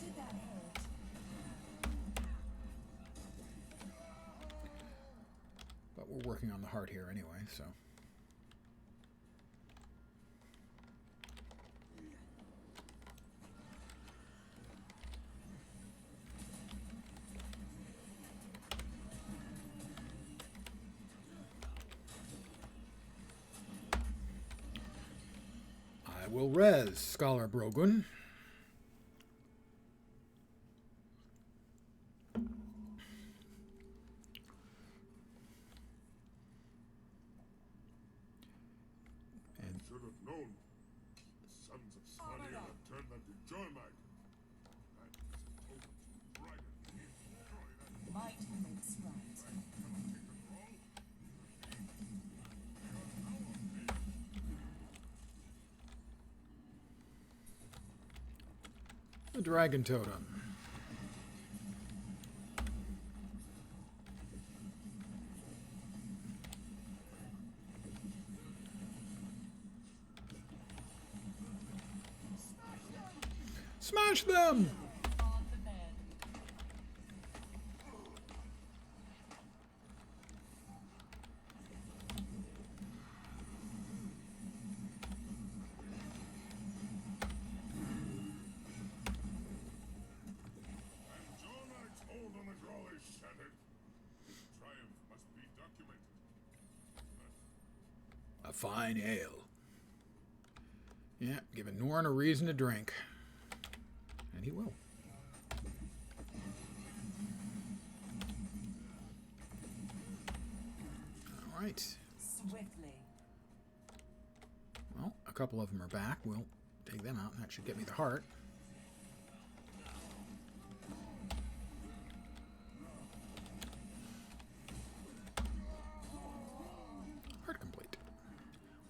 Did that hurt? But we're working on the heart here anyway, so. I will res Scholar Brogun. Should have known. The sons of Smalia have turned them to Joymite. That is a total dragon. Destroy that. Might makes right. The Dragon Totem. Smash them! On the bed. Joymite's hold on the Grawl is shattered. His triumph must be documented. A fine ale. Yeah, giving Norn a reason to drink. And he will. All right. Swiftly. Well, a couple of them are back. We'll take them out, and that should get me the heart. Heart complete.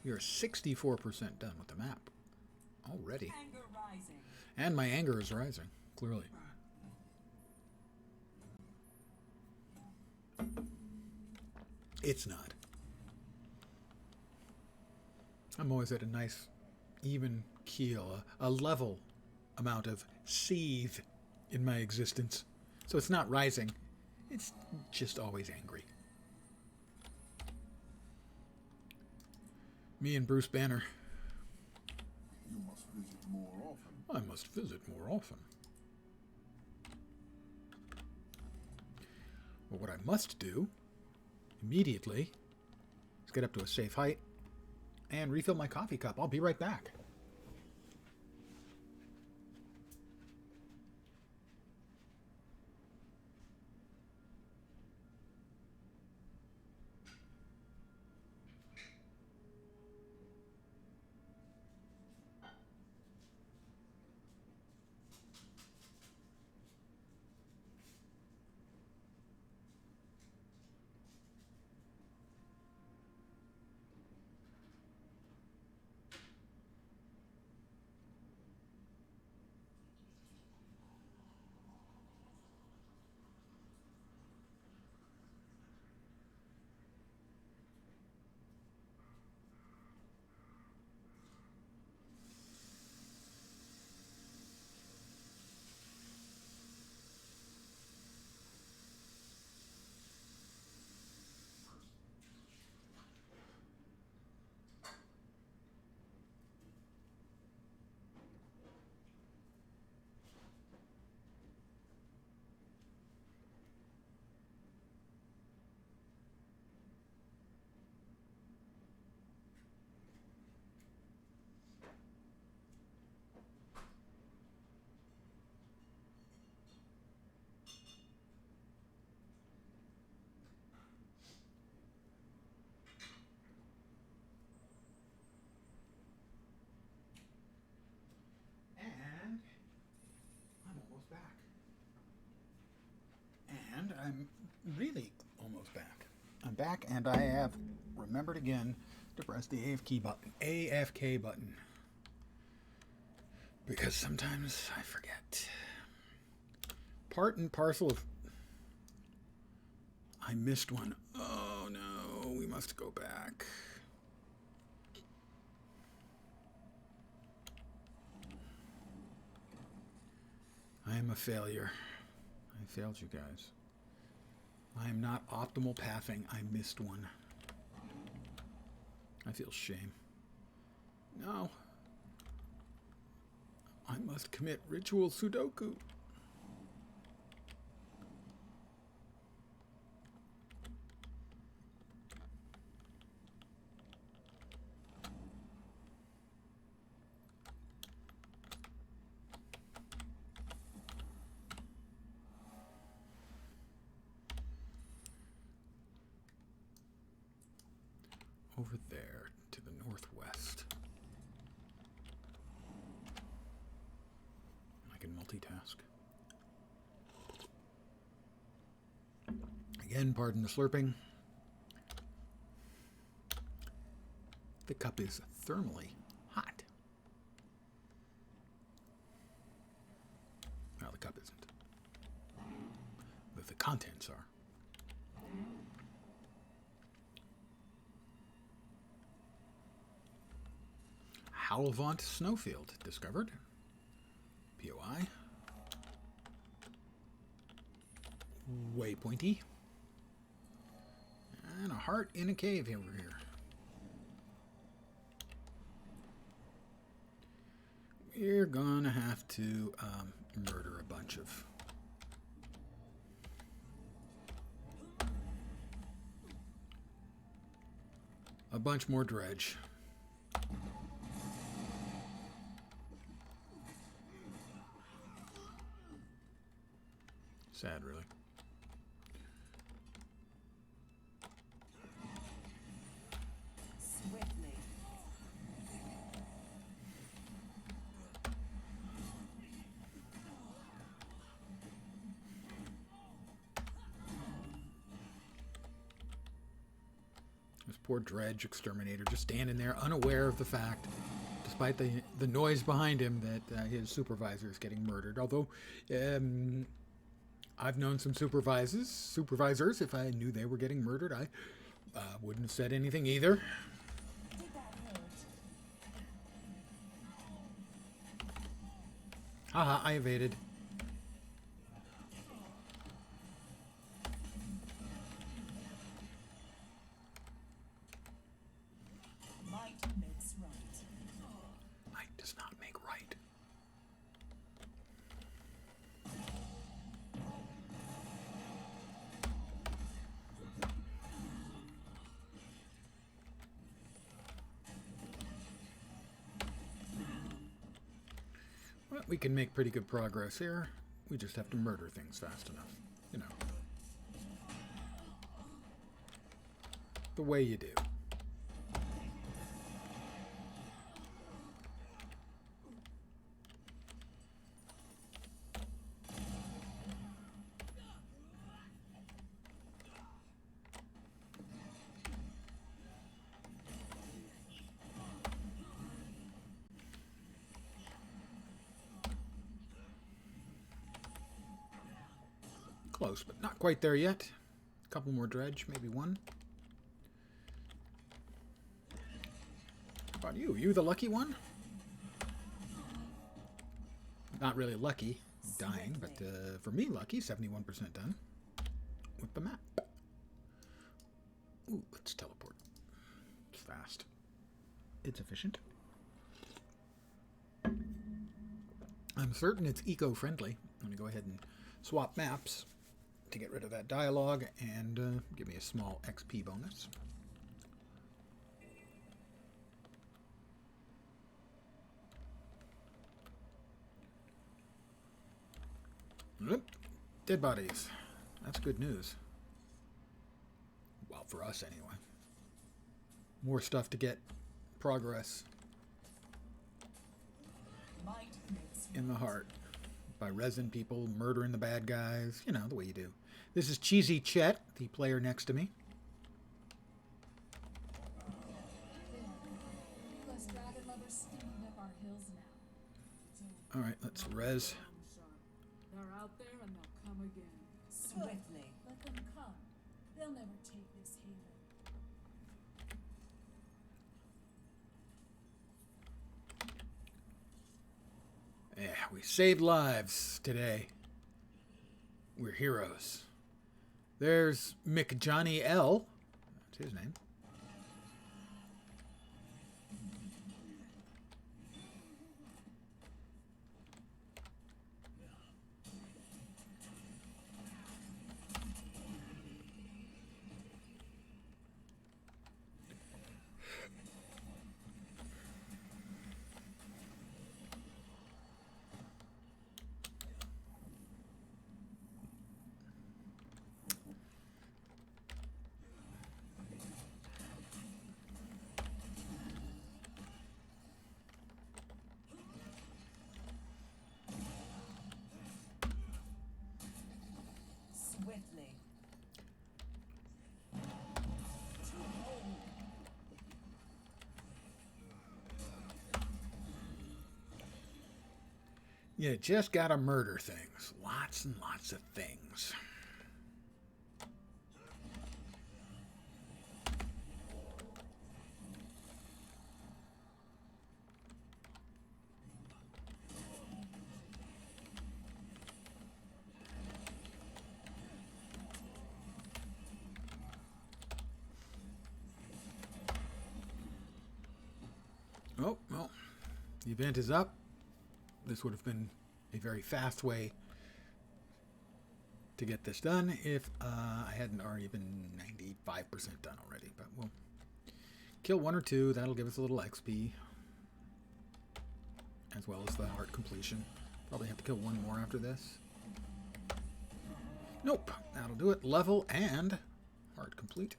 We are 64% done with the map already. Anger rising. And my anger is rising, clearly. It's not. I'm always at a nice, even keel, a level amount of seethe in my existence. So it's not rising. It's just always angry. Me and Bruce Banner. You must visit more often. I must visit more often. Well, what I must do immediately is get up to a safe height and refill my coffee cup. I'll be right back. And I'm really almost back. I'm back, and I have remembered again to press the AFK button. Because sometimes I forget. Part and parcel of... I missed one. Oh must go back. I am a failure. I failed you guys. I am not optimal pathing. I missed one. I feel shame. No. I must commit ritual Sudoku. Over there to the northwest. I can multitask. Again, pardon the slurping. The cup is thermally hot. Well, the cup isn't. But the contents are. Howlvaunt Snowfield discovered. POI. Waypointy. And a heart in a cave over here. We're gonna have to murder a bunch of... a bunch more dredge. Sad, really. Swiftly. This poor dredge exterminator just standing there, unaware of the fact, despite the noise behind him, that his supervisor is getting murdered. Although, I've known some supervisors. If I knew they were getting murdered, I wouldn't have said anything either. Did that hurt? Haha, I evaded. Might makes right. Might does not make right. Well, we can make pretty good progress here. We just have to murder things fast enough. You know. The way you do. Close, but not quite there yet. A couple more dredge, maybe one. How about you? You the lucky one? Not really lucky, dying, but for me lucky, 71% done with the map. Ooh, let's teleport. It's fast. It's efficient. I'm certain it's eco-friendly. I'm going to go ahead and swap maps to get rid of that dialogue and give me a small XP bonus. Yep. Dead bodies. That's good news. Well, for us anyway. More stuff to get progress Might makes in the heart. By resin people, murdering the bad guys. You know, the way you do. This is Cheesy Chet, the player next to me. Plus dragon lovers steaming up our hills now. Alright, let's res. They're out there and they'll come again. swiftly. Let them come. They'll never take this haven. Yeah, we saved lives today. We're heroes. There's McJohnny L. That's his name. Swiftly. You just gotta murder things. Lots and lots of things. Oh, well, the event is up. This would have been a very fast way to get this done if I hadn't already been 95% done already. But we'll kill one or two. That'll give us a little XP, as well as the heart completion. Probably have to kill one more after this. Nope, that'll do it. Level and heart complete.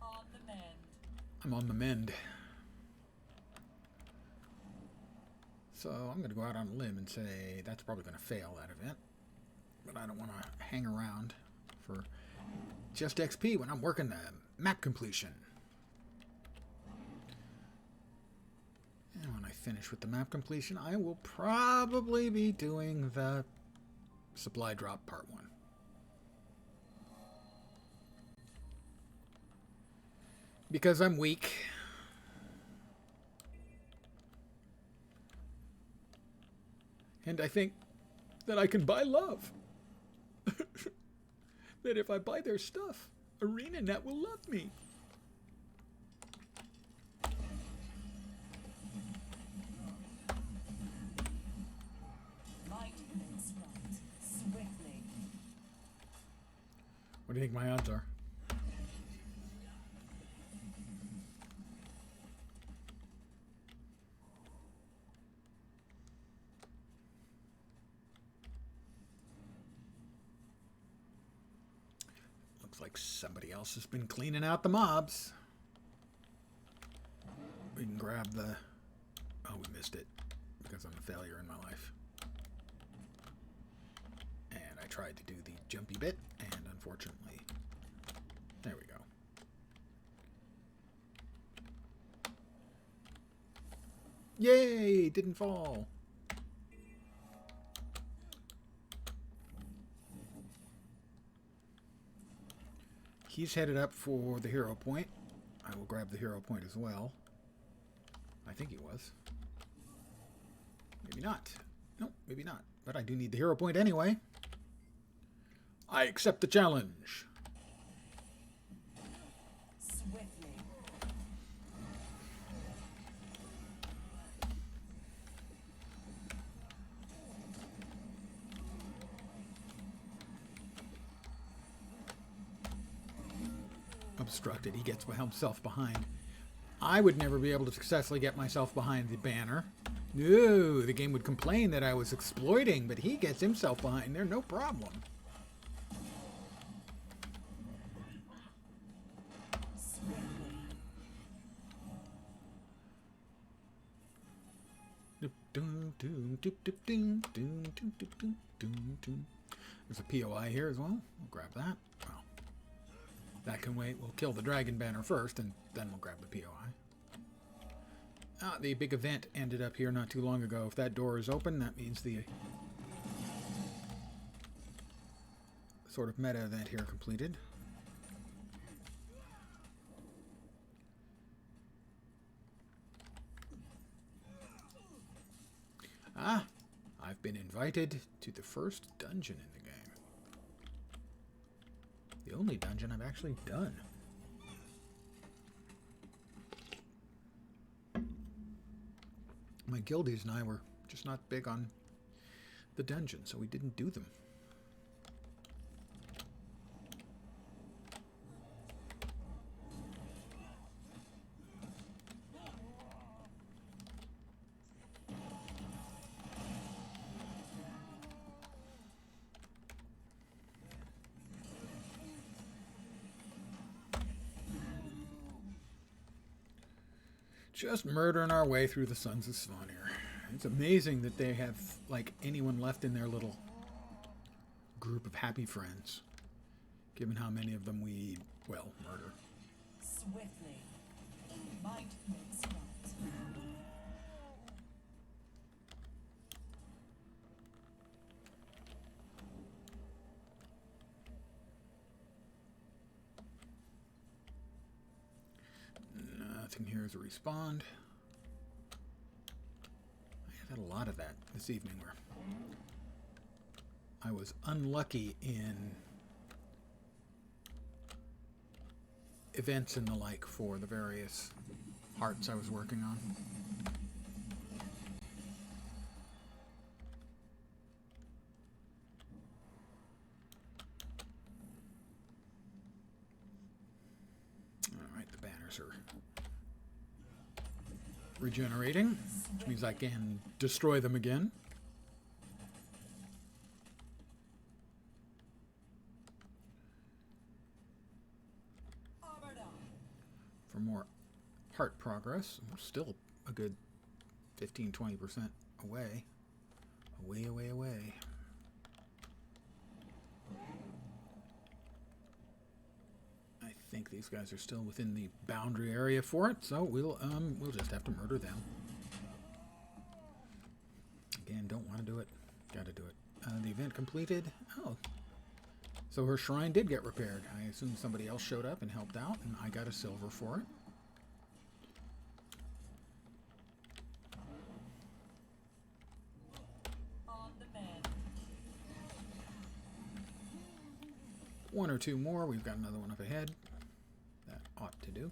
On the mend. I'm on the mend. So I'm going to go out on a limb and say that's probably going to fail, that event. But I don't want to hang around for just XP when I'm working the map completion. And when I finish with the map completion, I will probably be doing the supply drop part 1. Because I'm weak. And I think that I can buy love. That if I buy their stuff, ArenaNet will love me. Might makes right. Swiftly. What do you think my odds are? Like somebody else has been cleaning out the mobs. We can grab the... Oh, we missed it because I'm a failure in my life. And I tried to do the jumpy bit, and unfortunately... There we go. Yay! Didn't fall. He's headed up for the hero point. I will grab the hero point as well. I think he was. Maybe not. No, maybe not. But I do need the hero point anyway. I accept the challenge. Swiftly. Obstructed. He gets himself behind. I would never be able to successfully get myself behind the banner. No, the game would complain that I was exploiting, but he gets himself behind there, no problem. There's a POI here as well. We'll grab that. Well, that can wait. We'll kill the dragon banner first, and then we'll grab the POI. The big event ended up here not too long ago. If that door is open, that means the sort of meta event here completed. Ah, I've been invited to the first dungeon in the game. The only dungeon I've actually done. My guildies and I were just not big on the dungeon, so we didn't do them. Just murdering our way through the Sons of Svanir. It's amazing that they have, like, anyone left in their little group of happy friends, given how many of them we, well, murder. Swiftly. Might makes right. Nothing here is a respawn. I had a lot of that this evening where I was unlucky in events and the like for the various hearts I was working on. Alright, the banners are regenerating, which means I can destroy them again. For more heart progress, we're still a good 15-20% away. Away. I think these guys are still within the boundary area for it, so we'll just have to murder them. Again, don't want to do it. Gotta do it. The event completed. Oh. So her shrine did get repaired. I assume somebody else showed up and helped out, and I got a silver for it. On the man. One or two more. We've got another one up ahead. That ought to do.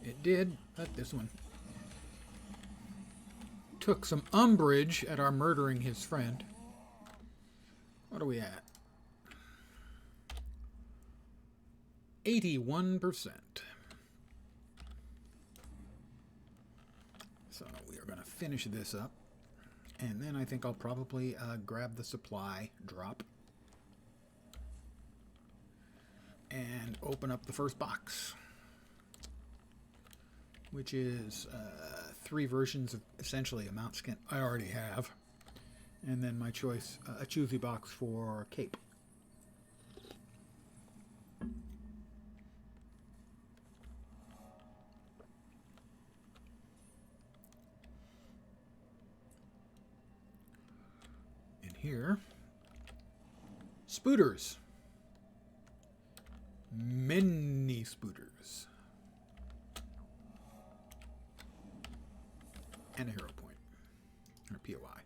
It did, but this one took some umbrage at our murdering his friend. What are we at? 81%. So we are going to finish this up. And then I think I'll probably grab the supply drop and open up the first box, which is 3 versions of essentially a mount skin I already have, and then my choice, a choosy box for cape. In here, spooters. Many spooters. And a hero point. Or a POI.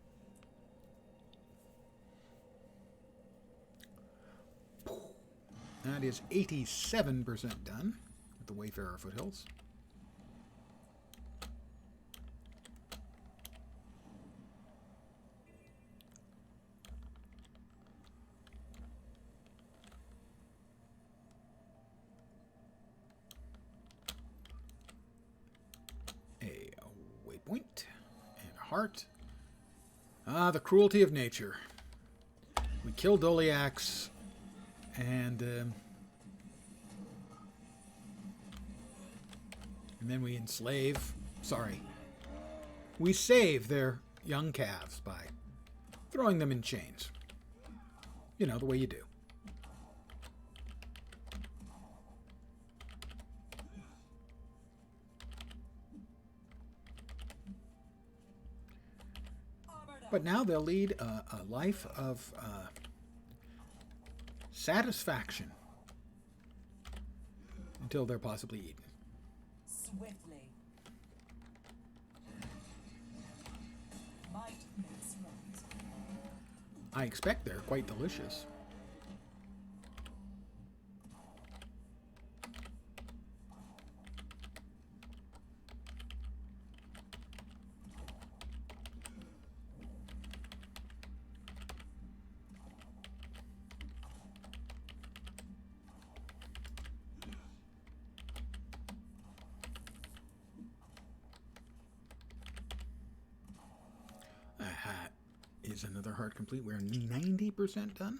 That is 87% done with the Wayfarer Foothills. Point and a heart. Ah, the cruelty of nature. We kill Doliacs and then we enslave. Sorry. We save their young calves by throwing them in chains. You know, the way you do. But now they'll lead a life of satisfaction until they're possibly eaten. Swiftly. Might makes right. I expect they're quite delicious. Is another heart complete. We're 90% done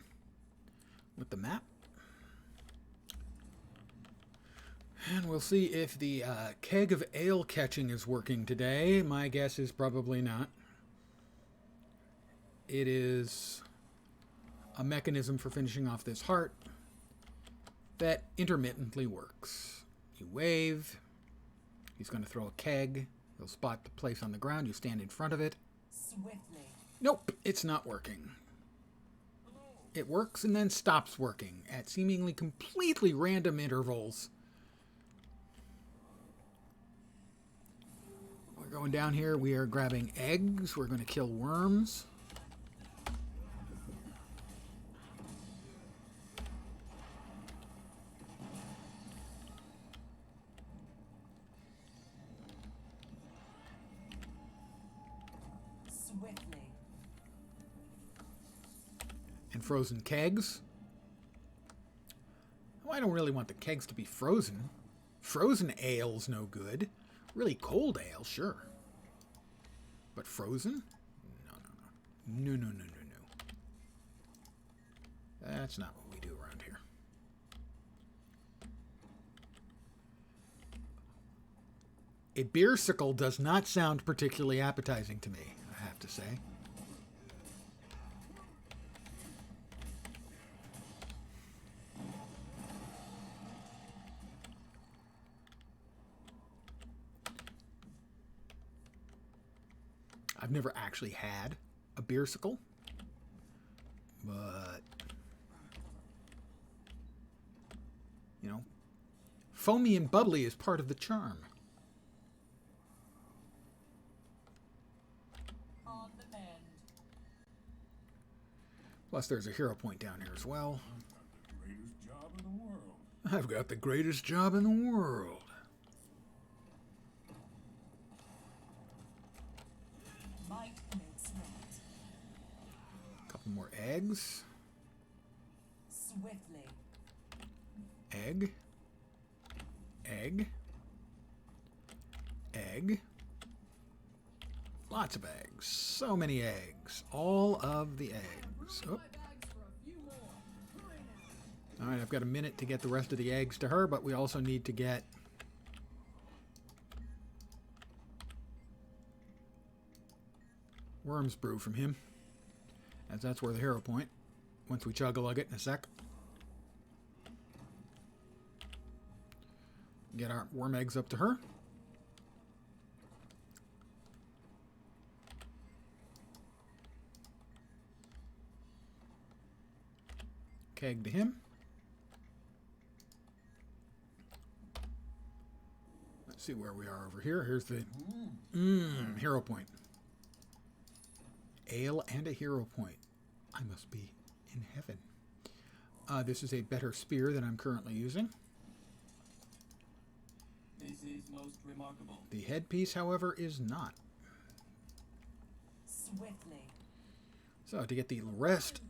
with the map. And we'll see if the keg of ale catching is working today. My guess is probably not. It is a mechanism for finishing off this heart that intermittently works. You wave. He's going to throw a keg. He'll spot the place on the ground. You stand in front of it. Swiftly. Nope, it's not working. It works and then stops working at seemingly completely random intervals. We're going down here. We are grabbing eggs. We're going to kill worms. Swiftly. And frozen kegs. Well, I don't really want the kegs to be frozen. Frozen ale's no good. Really cold ale, sure. But frozen? No, no, no. No, no, no, no, no. That's not what we do around here. A beersicle does not sound particularly appetizing to me, I have to say. I've never actually had a beersicle, but, you know, foamy and bubbly is part of the charm. On the mend. Plus, there's a hero point down here as well. Greatest job in the world. I've got the greatest job in the world. Might makes right. Couple more eggs. Swiftly. Egg. Egg. Egg. Lots of eggs. So many eggs. All of the eggs. Oh. All right, I've got a minute to get the rest of the eggs to her, but we also need to get Worms Brew from him, as that's where the hero point, once we chug-a-lug it in a sec. Get our worm eggs up to her. Keg to him. Let's see where we are over here. Here's the hero point. Ale and a hero point. I must be in heaven. This is a better spear than I'm currently using. This is most remarkable. The headpiece, however, is not. Swiftly. So to get the rest,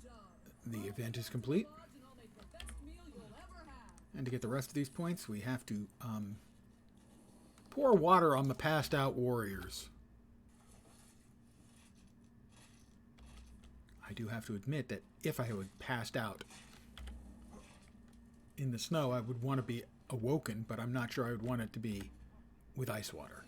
the event is complete. And to get the rest of these points, we have to pour water on the passed out warriors. I do have to admit that if I had passed out in the snow, I would want to be awoken, but I'm not sure I would want it to be with ice water.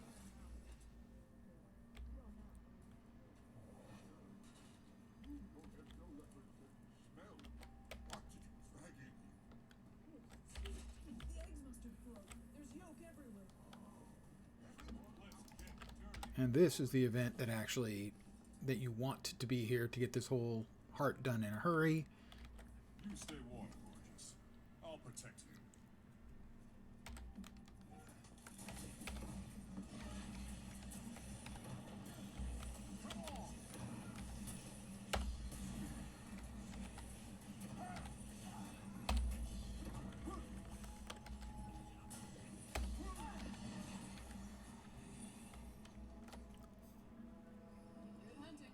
And this is the event that actually that you want to be here to get this whole heart done in a hurry. You stay warm, gorgeous. I'll protect you. Good hunting.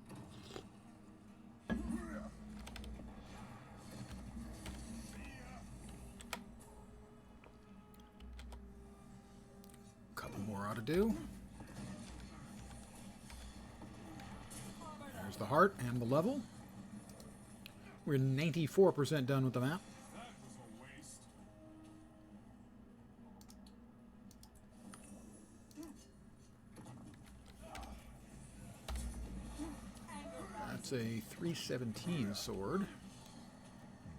Couple more ought to do. There's the heart and the level. We're 94% done with the map. That was a waste. That's a 317 sword.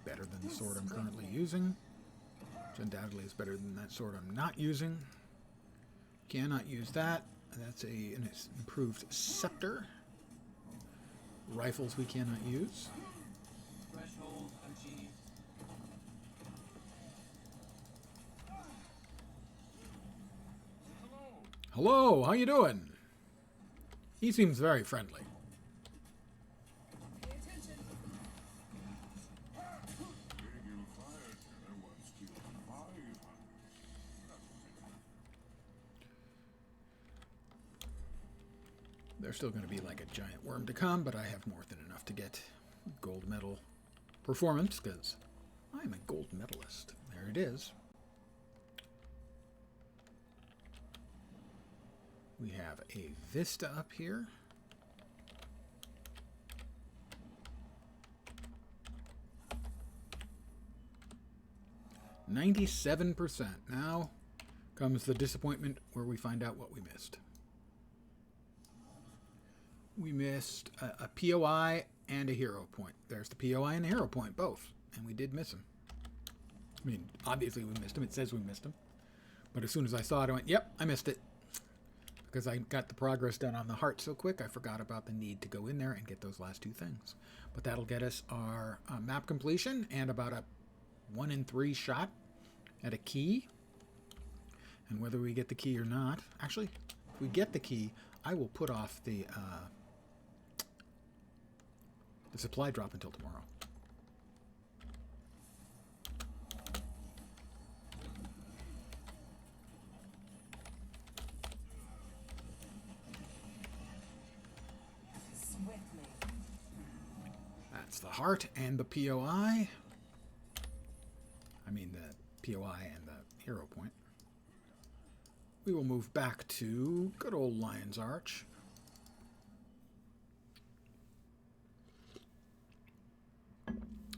Better than the sword I'm currently using. Which undoubtedly is better than that sword I'm not using. Cannot use that. That's an improved scepter. Rifles we cannot use. Threshold achieved. Hello, how you doing? He seems very friendly. Pay attention. Big and fire killer once killed 500. There's still going to be like a giant worm to come, but I have more than enough to get gold medal performance because I'm a gold medalist. There it is. We have a vista up here. %. Now comes the disappointment where we find out what we missed. We missed a POI and a hero point. There's the POI and the hero point, both. And we did miss them. I mean, obviously we missed them. It says we missed them. But as soon as I saw it, I went, yep, I missed it. Because I got the progress done on the heart so quick, I forgot about the need to go in there and get those last two things. But that'll get us our map completion and about a 1 in 3 shot at a key. And whether we get the key or not, actually, if we get the key, I will put off the supply drop until tomorrow. Swiftly. That's the heart and the POI. I mean the POI and the hero point. We will move back to good old Lion's Arch.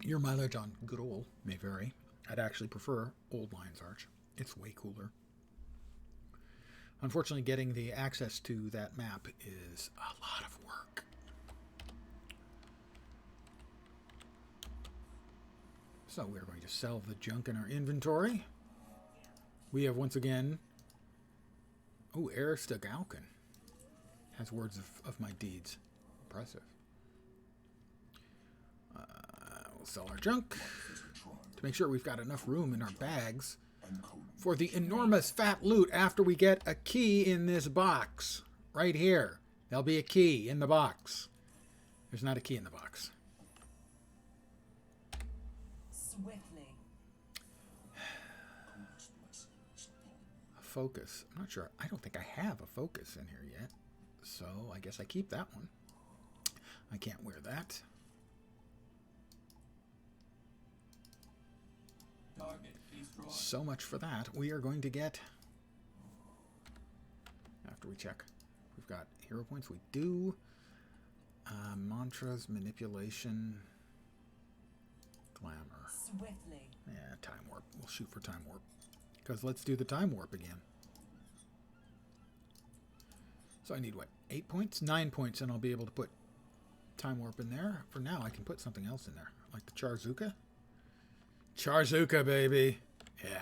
Your mileage on good old may vary. I'd actually prefer old Lion's Arch. It's way cooler. Unfortunately, getting the access to that map is a lot of work. So we're going to sell the junk in our inventory. We have once again... Oh, Arista Galkin has words of my deeds. Impressive. We'll sell our junk to make sure we've got enough room in our bags for the enormous fat loot after we get a key in this box. Right here. There'll be a key in the box. There's not a key in the box. Swiftly. A focus. I'm not sure. I don't think I have a focus in here yet. So I guess I keep that one. I can't wear that. Target destroyed. So much for that. We are going to get... After we check. We've got hero points. We do. Mantras, manipulation, glamour. Swiftly. Yeah, time warp. We'll shoot for time warp. Because let's do the time warp again. So I need, what, 8 points? 9 points, and I'll be able to put time warp in there. For now, I can put something else in there. Like the CHARr. CHARr, baby. Yeah.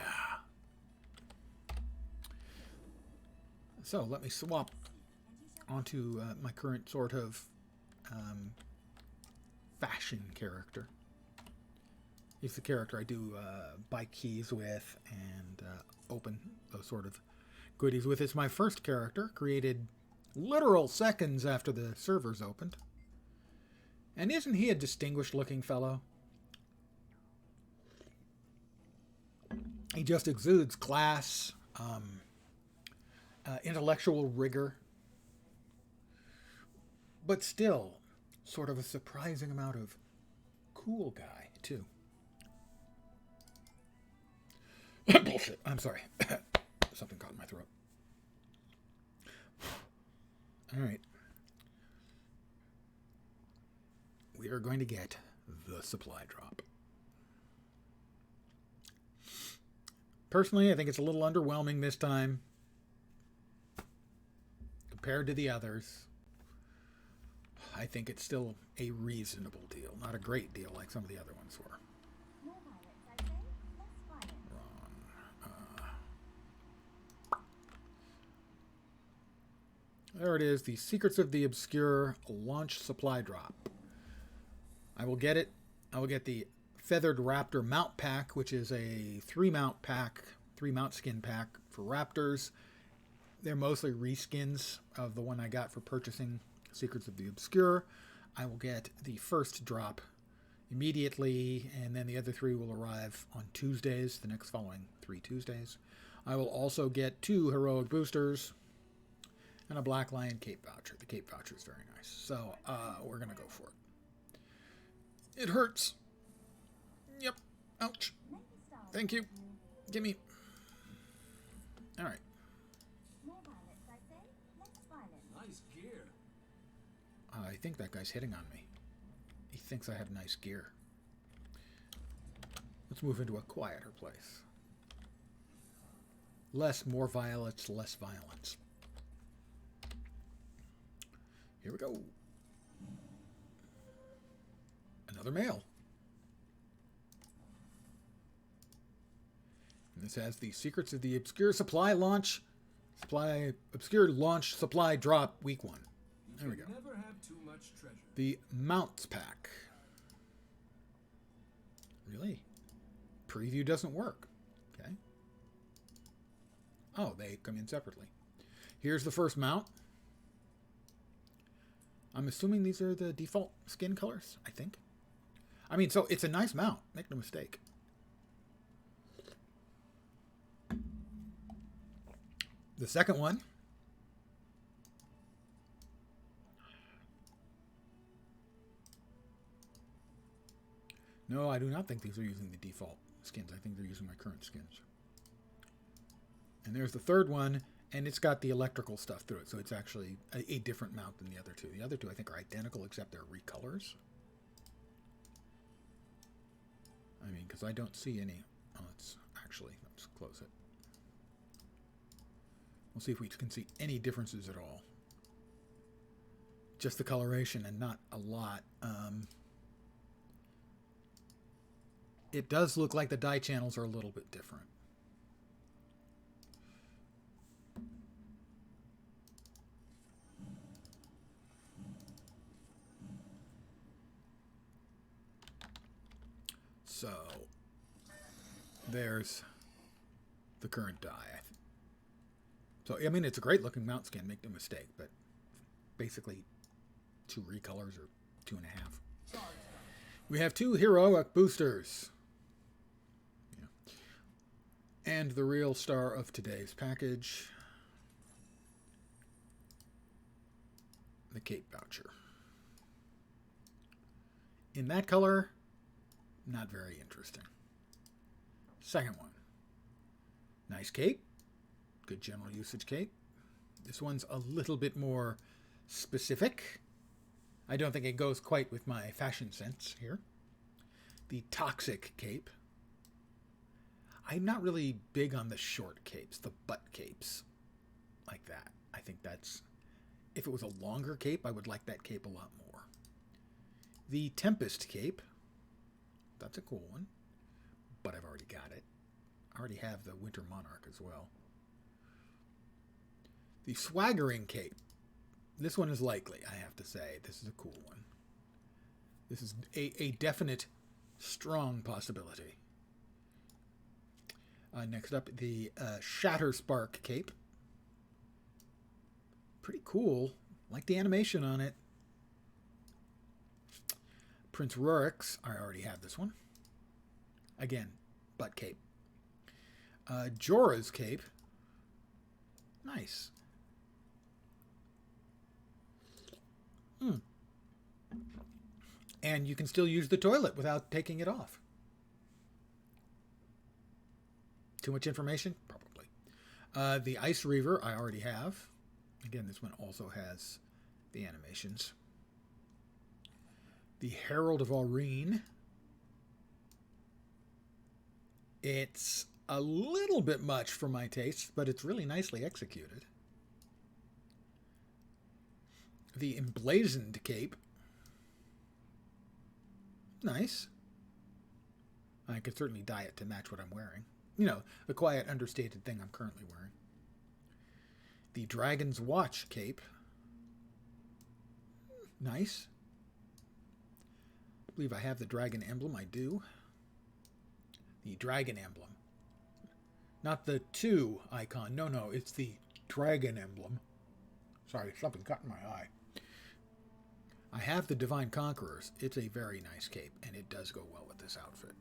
So let me swap onto my current sort of fashion character. He's the character I do buy keys with and open those sort of goodies with. It's my first character, created literal seconds after the servers opened. And isn't he a distinguished looking fellow? He just exudes class, intellectual rigor, but still sort of a surprising amount of cool guy, too. Bullshit. I'm sorry. Something caught in my throat. All right. We are going to get the supply drop. Personally, I think it's a little underwhelming this time compared to the others. I think it's still a reasonable deal, not a great deal like some of the other ones were. More violence, I say. Less violence. There it is, the Secrets of the Obscure launch supply drop. I will get it. I will get the Feathered Raptor mount pack, which is a 3-mount pack, 3-mount skin pack for raptors. They're mostly reskins of the one I got for purchasing Secrets of the Obscure. I will get the first drop immediately, and then the other 3 will arrive on Tuesdays, the next following 3 Tuesdays. I will also get 2 heroic boosters and a Black Lion cape voucher. The cape voucher is very nice, so we're going to go for it. It hurts. Yep. Ouch. Thank you. Gimme. All right. More violence, I say. Less violence. Nice gear. I think that guy's hitting on me. He thinks I have nice gear. Let's move into a quieter place. More violence, less violence. Here we go. Another male. And this has the Secrets of the Obscure Obscure launch supply drop week 1. There we go. Never have too much treasure. The mounts pack. Really? Preview doesn't work. Okay. Oh, they come in separately. Here's the first mount. I'm assuming these are the default skin colors, I think. I mean, so it's a nice mount. Make no mistake. The second one. No, I do not think these are using the default skins. I think they're using my current skins. And there's the third one, and it's got the electrical stuff through it, so it's actually a different mount than the other 2. The other 2, I think, are identical, except they're recolors. I mean, because I don't see any. Oh, it's actually, let's close it. We'll see if we can see any differences at all. Just the coloration and not a lot. It does look like the dye channels are a little bit different. So, there's the current dye. So, I mean, it's a great looking mount skin, make no mistake, but basically 2 recolors or 2.5. We have 2 heroic boosters. Yeah. And the real star of today's package, the cape voucher. In that color, not very interesting. Second one. Nice cape. Good general usage cape. This one's a little bit more specific. I don't think it goes quite with my fashion sense here. The toxic cape. I'm not really big on the short capes, the butt capes like that. I think that's, if it was a longer cape, I would like that cape a lot more. The Tempest cape. That's a cool one, but I've already got it. I already have the Winter Monarch as well. The Swaggering cape. This one is likely, I have to say. This is a cool one. This is a definite, strong possibility. Next up, the Shatterspark cape. Pretty cool. Like the animation on it. Prince Rurik's, I already have this one. Again, butt cape. Jorah's cape. Nice. And you can still use the toilet without taking it off. Too much information? Probably. The Ice Reaver I already have. Again, this one also has the animations. The Herald of Aureen. It's a little bit much for my taste, but it's really nicely executed. The Emblazoned cape. Nice. I could certainly dye it to match what I'm wearing. You know, the quiet, understated thing I'm currently wearing. The Dragon's Watch cape. Nice. I believe I have the dragon emblem. I do. The dragon emblem. Not the 2 icon. No, it's the dragon emblem. Sorry, something caught in my eye. I have the Divine Conquerors. It's a very nice cape, and it does go well with this outfit.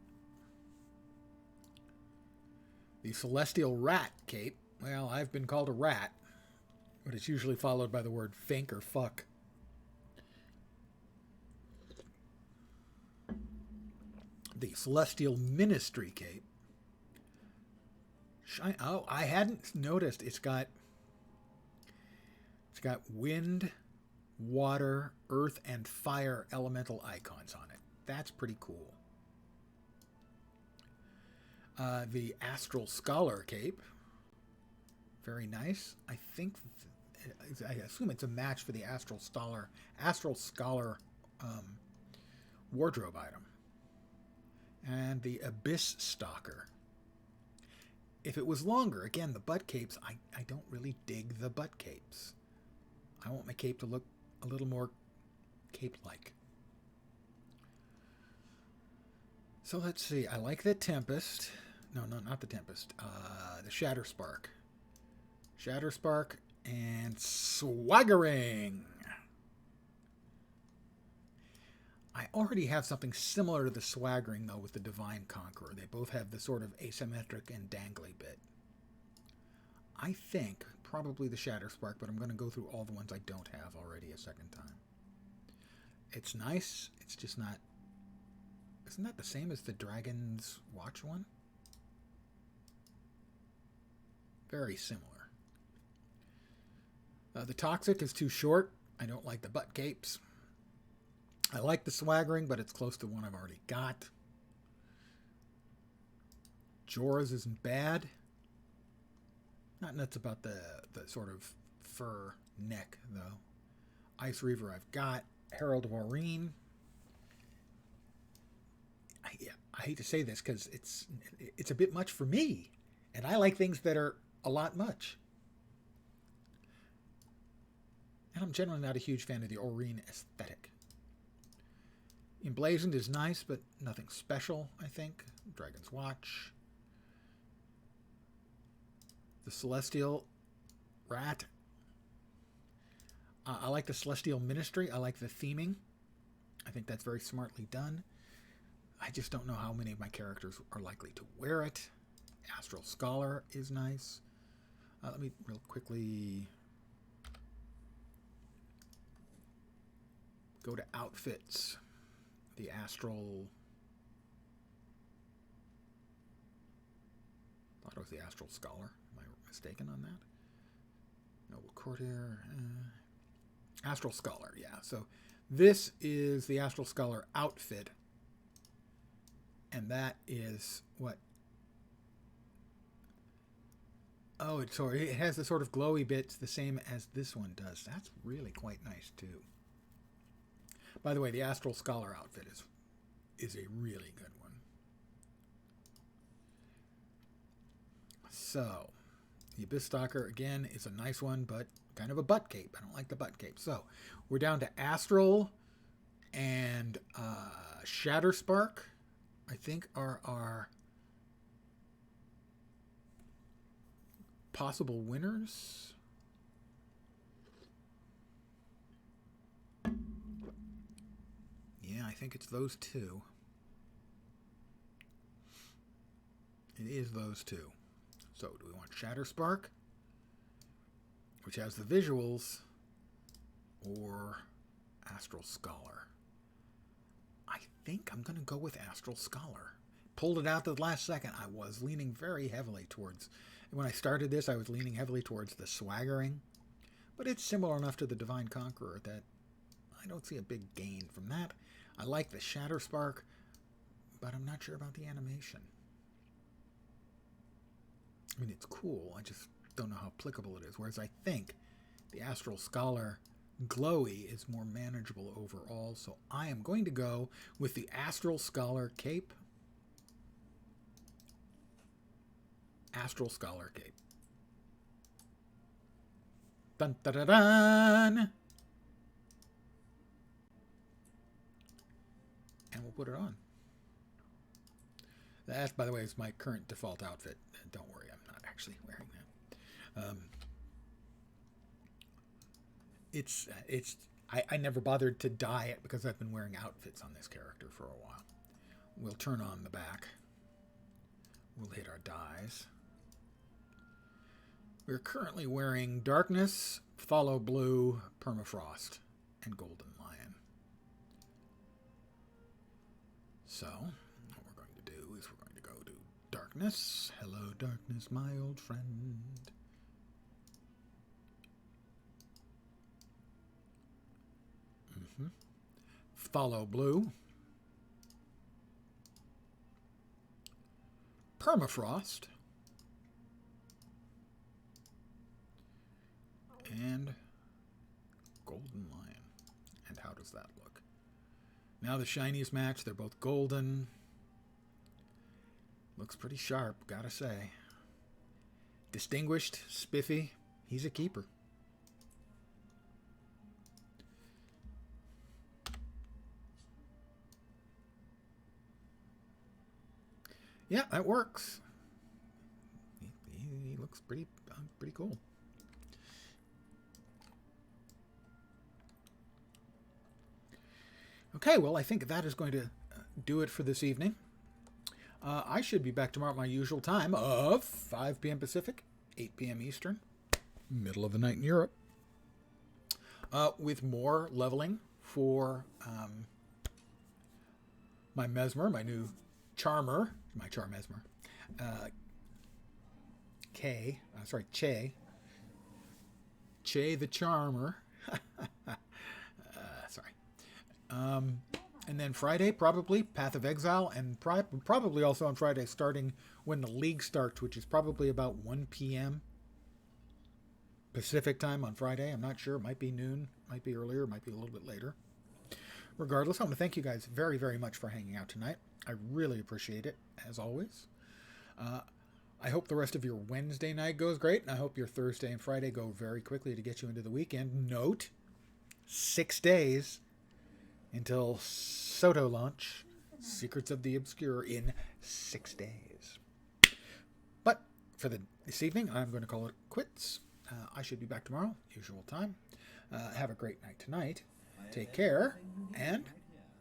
The Celestial Rat cape. Well, I've been called a rat, but it's usually followed by the word fink or fuck. The Celestial Ministry cape. Oh, I hadn't noticed. It's got wind, water, earth, and fire elemental icons on it. That's pretty cool. The Astral Scholar cape. Very nice. I assume it's a match for the Astral Scholar wardrobe item. And the Abyss Stalker. If it was longer, again, the butt capes, I don't really dig the butt capes. I want my cape to look a little more cape-like. So let's see. I like the Tempest. No, not the Tempest. The Shatterspark. Shatterspark and Swaggering. I already have something similar to the Swaggering, though, with the Divine Conqueror. They both have the sort of asymmetric and dangly bit. I think probably the Shatterspark, but I'm going to go through all the ones I don't have already a second time. It's nice. It's just not... Isn't that the same as the Dragon's Watch one? Very similar. The Toxic is too short. I don't like the butt capes. I like the Swaggering, but it's close to one I've already got. Jorah's isn't bad. Not nuts about the sort of fur neck, though. Ice Reaver I've got. Herald of Aureen. I hate to say this because it's a bit much for me. And I like things that are a lot much. And I'm generally not a huge fan of the Aureen aesthetic. Emblazoned is nice, but nothing special, I think. Dragon's Watch. The Celestial Rat. I like the Celestial Ministry. I like the theming. I think that's very smartly done. I just don't know how many of my characters are likely to wear it. Astral Scholar is nice. Let me real quickly go to outfits. The Astral... thought it was the Astral Scholar. Am I mistaken on that? Noble Courtier. Astral Scholar, yeah. So this is the Astral Scholar outfit. And that is what... Oh, it has the sort of glowy bits the same as this one does. That's really quite nice, too. By the way, the Astral Scholar outfit is a really good one. So, the Abyss Stalker, again, is a nice one, but Kind of a butt cape. I don't like the butt cape. So we're down to Astral and Shatterspark, I think, are our possible winners. Yeah, I think it's those two. It is those two. So do we want Shatterspark, which has the visuals, or Astral Scholar? I think I'm going to go with Astral Scholar. Pulled it out to the last second. I was leaning very heavily towards, when I started this, I was leaning heavily towards the Swaggering, but it's similar enough to the Divine Conqueror that I don't see a big gain from that. I like the Shatterspark, but I'm not sure about the animation. I mean, it's cool. I just don't know how applicable it is. Whereas I think the Astral Scholar Glowy is more manageable overall. So I am going to go with the Astral Scholar Cape. Astral Scholar Cape. Dun dun dun dun! And we'll put it on. That, by the way, is my current default outfit. Don't worry, I'm not actually wearing that. I never bothered to dye it because I've been wearing outfits on this character for a while. We'll turn on the back. We'll hit our dyes. We're currently wearing Darkness, Follow Blue, Permafrost, and Golden Lion. So, what we're going to do is we're going to go to Darkness. Hello, Darkness, my old friend. Follow Blue. Permafrost. And Golden Lion. And how does that look? Now the shiniest match. They're both golden. Looks pretty sharp, gotta say. Distinguished, spiffy. He's a keeper. Yeah, that works. He looks pretty cool. Okay, well, I think that is going to do it for this evening. I should be back tomorrow at my usual time of 5 p.m. Pacific, 8 p.m. Eastern, middle of the night in Europe, with more leveling for my mesMER, my new Charmer, my CHARr mesMER, Chaie The Charmer. Sorry. And then Friday, probably, Path of Exile, and probably also on Friday, starting when the league starts, which is probably about 1 p.m. Pacific time on Friday. I'm not sure. It might be noon, might be earlier, might be a little bit later. Regardless, I want to thank you guys very, very much for hanging out tonight. I really appreciate it, as always. I hope the rest of your Wednesday night goes great, and I hope your Thursday and Friday go very quickly to get you into the weekend. Note, 6 days until Soto launch, Secrets of the Obscure, in 6 days. But for this evening, I'm going to call it quits. I should be back tomorrow, usual time. Have a great night tonight. Take care, and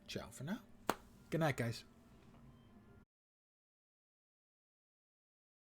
ciao for now. Good night, guys.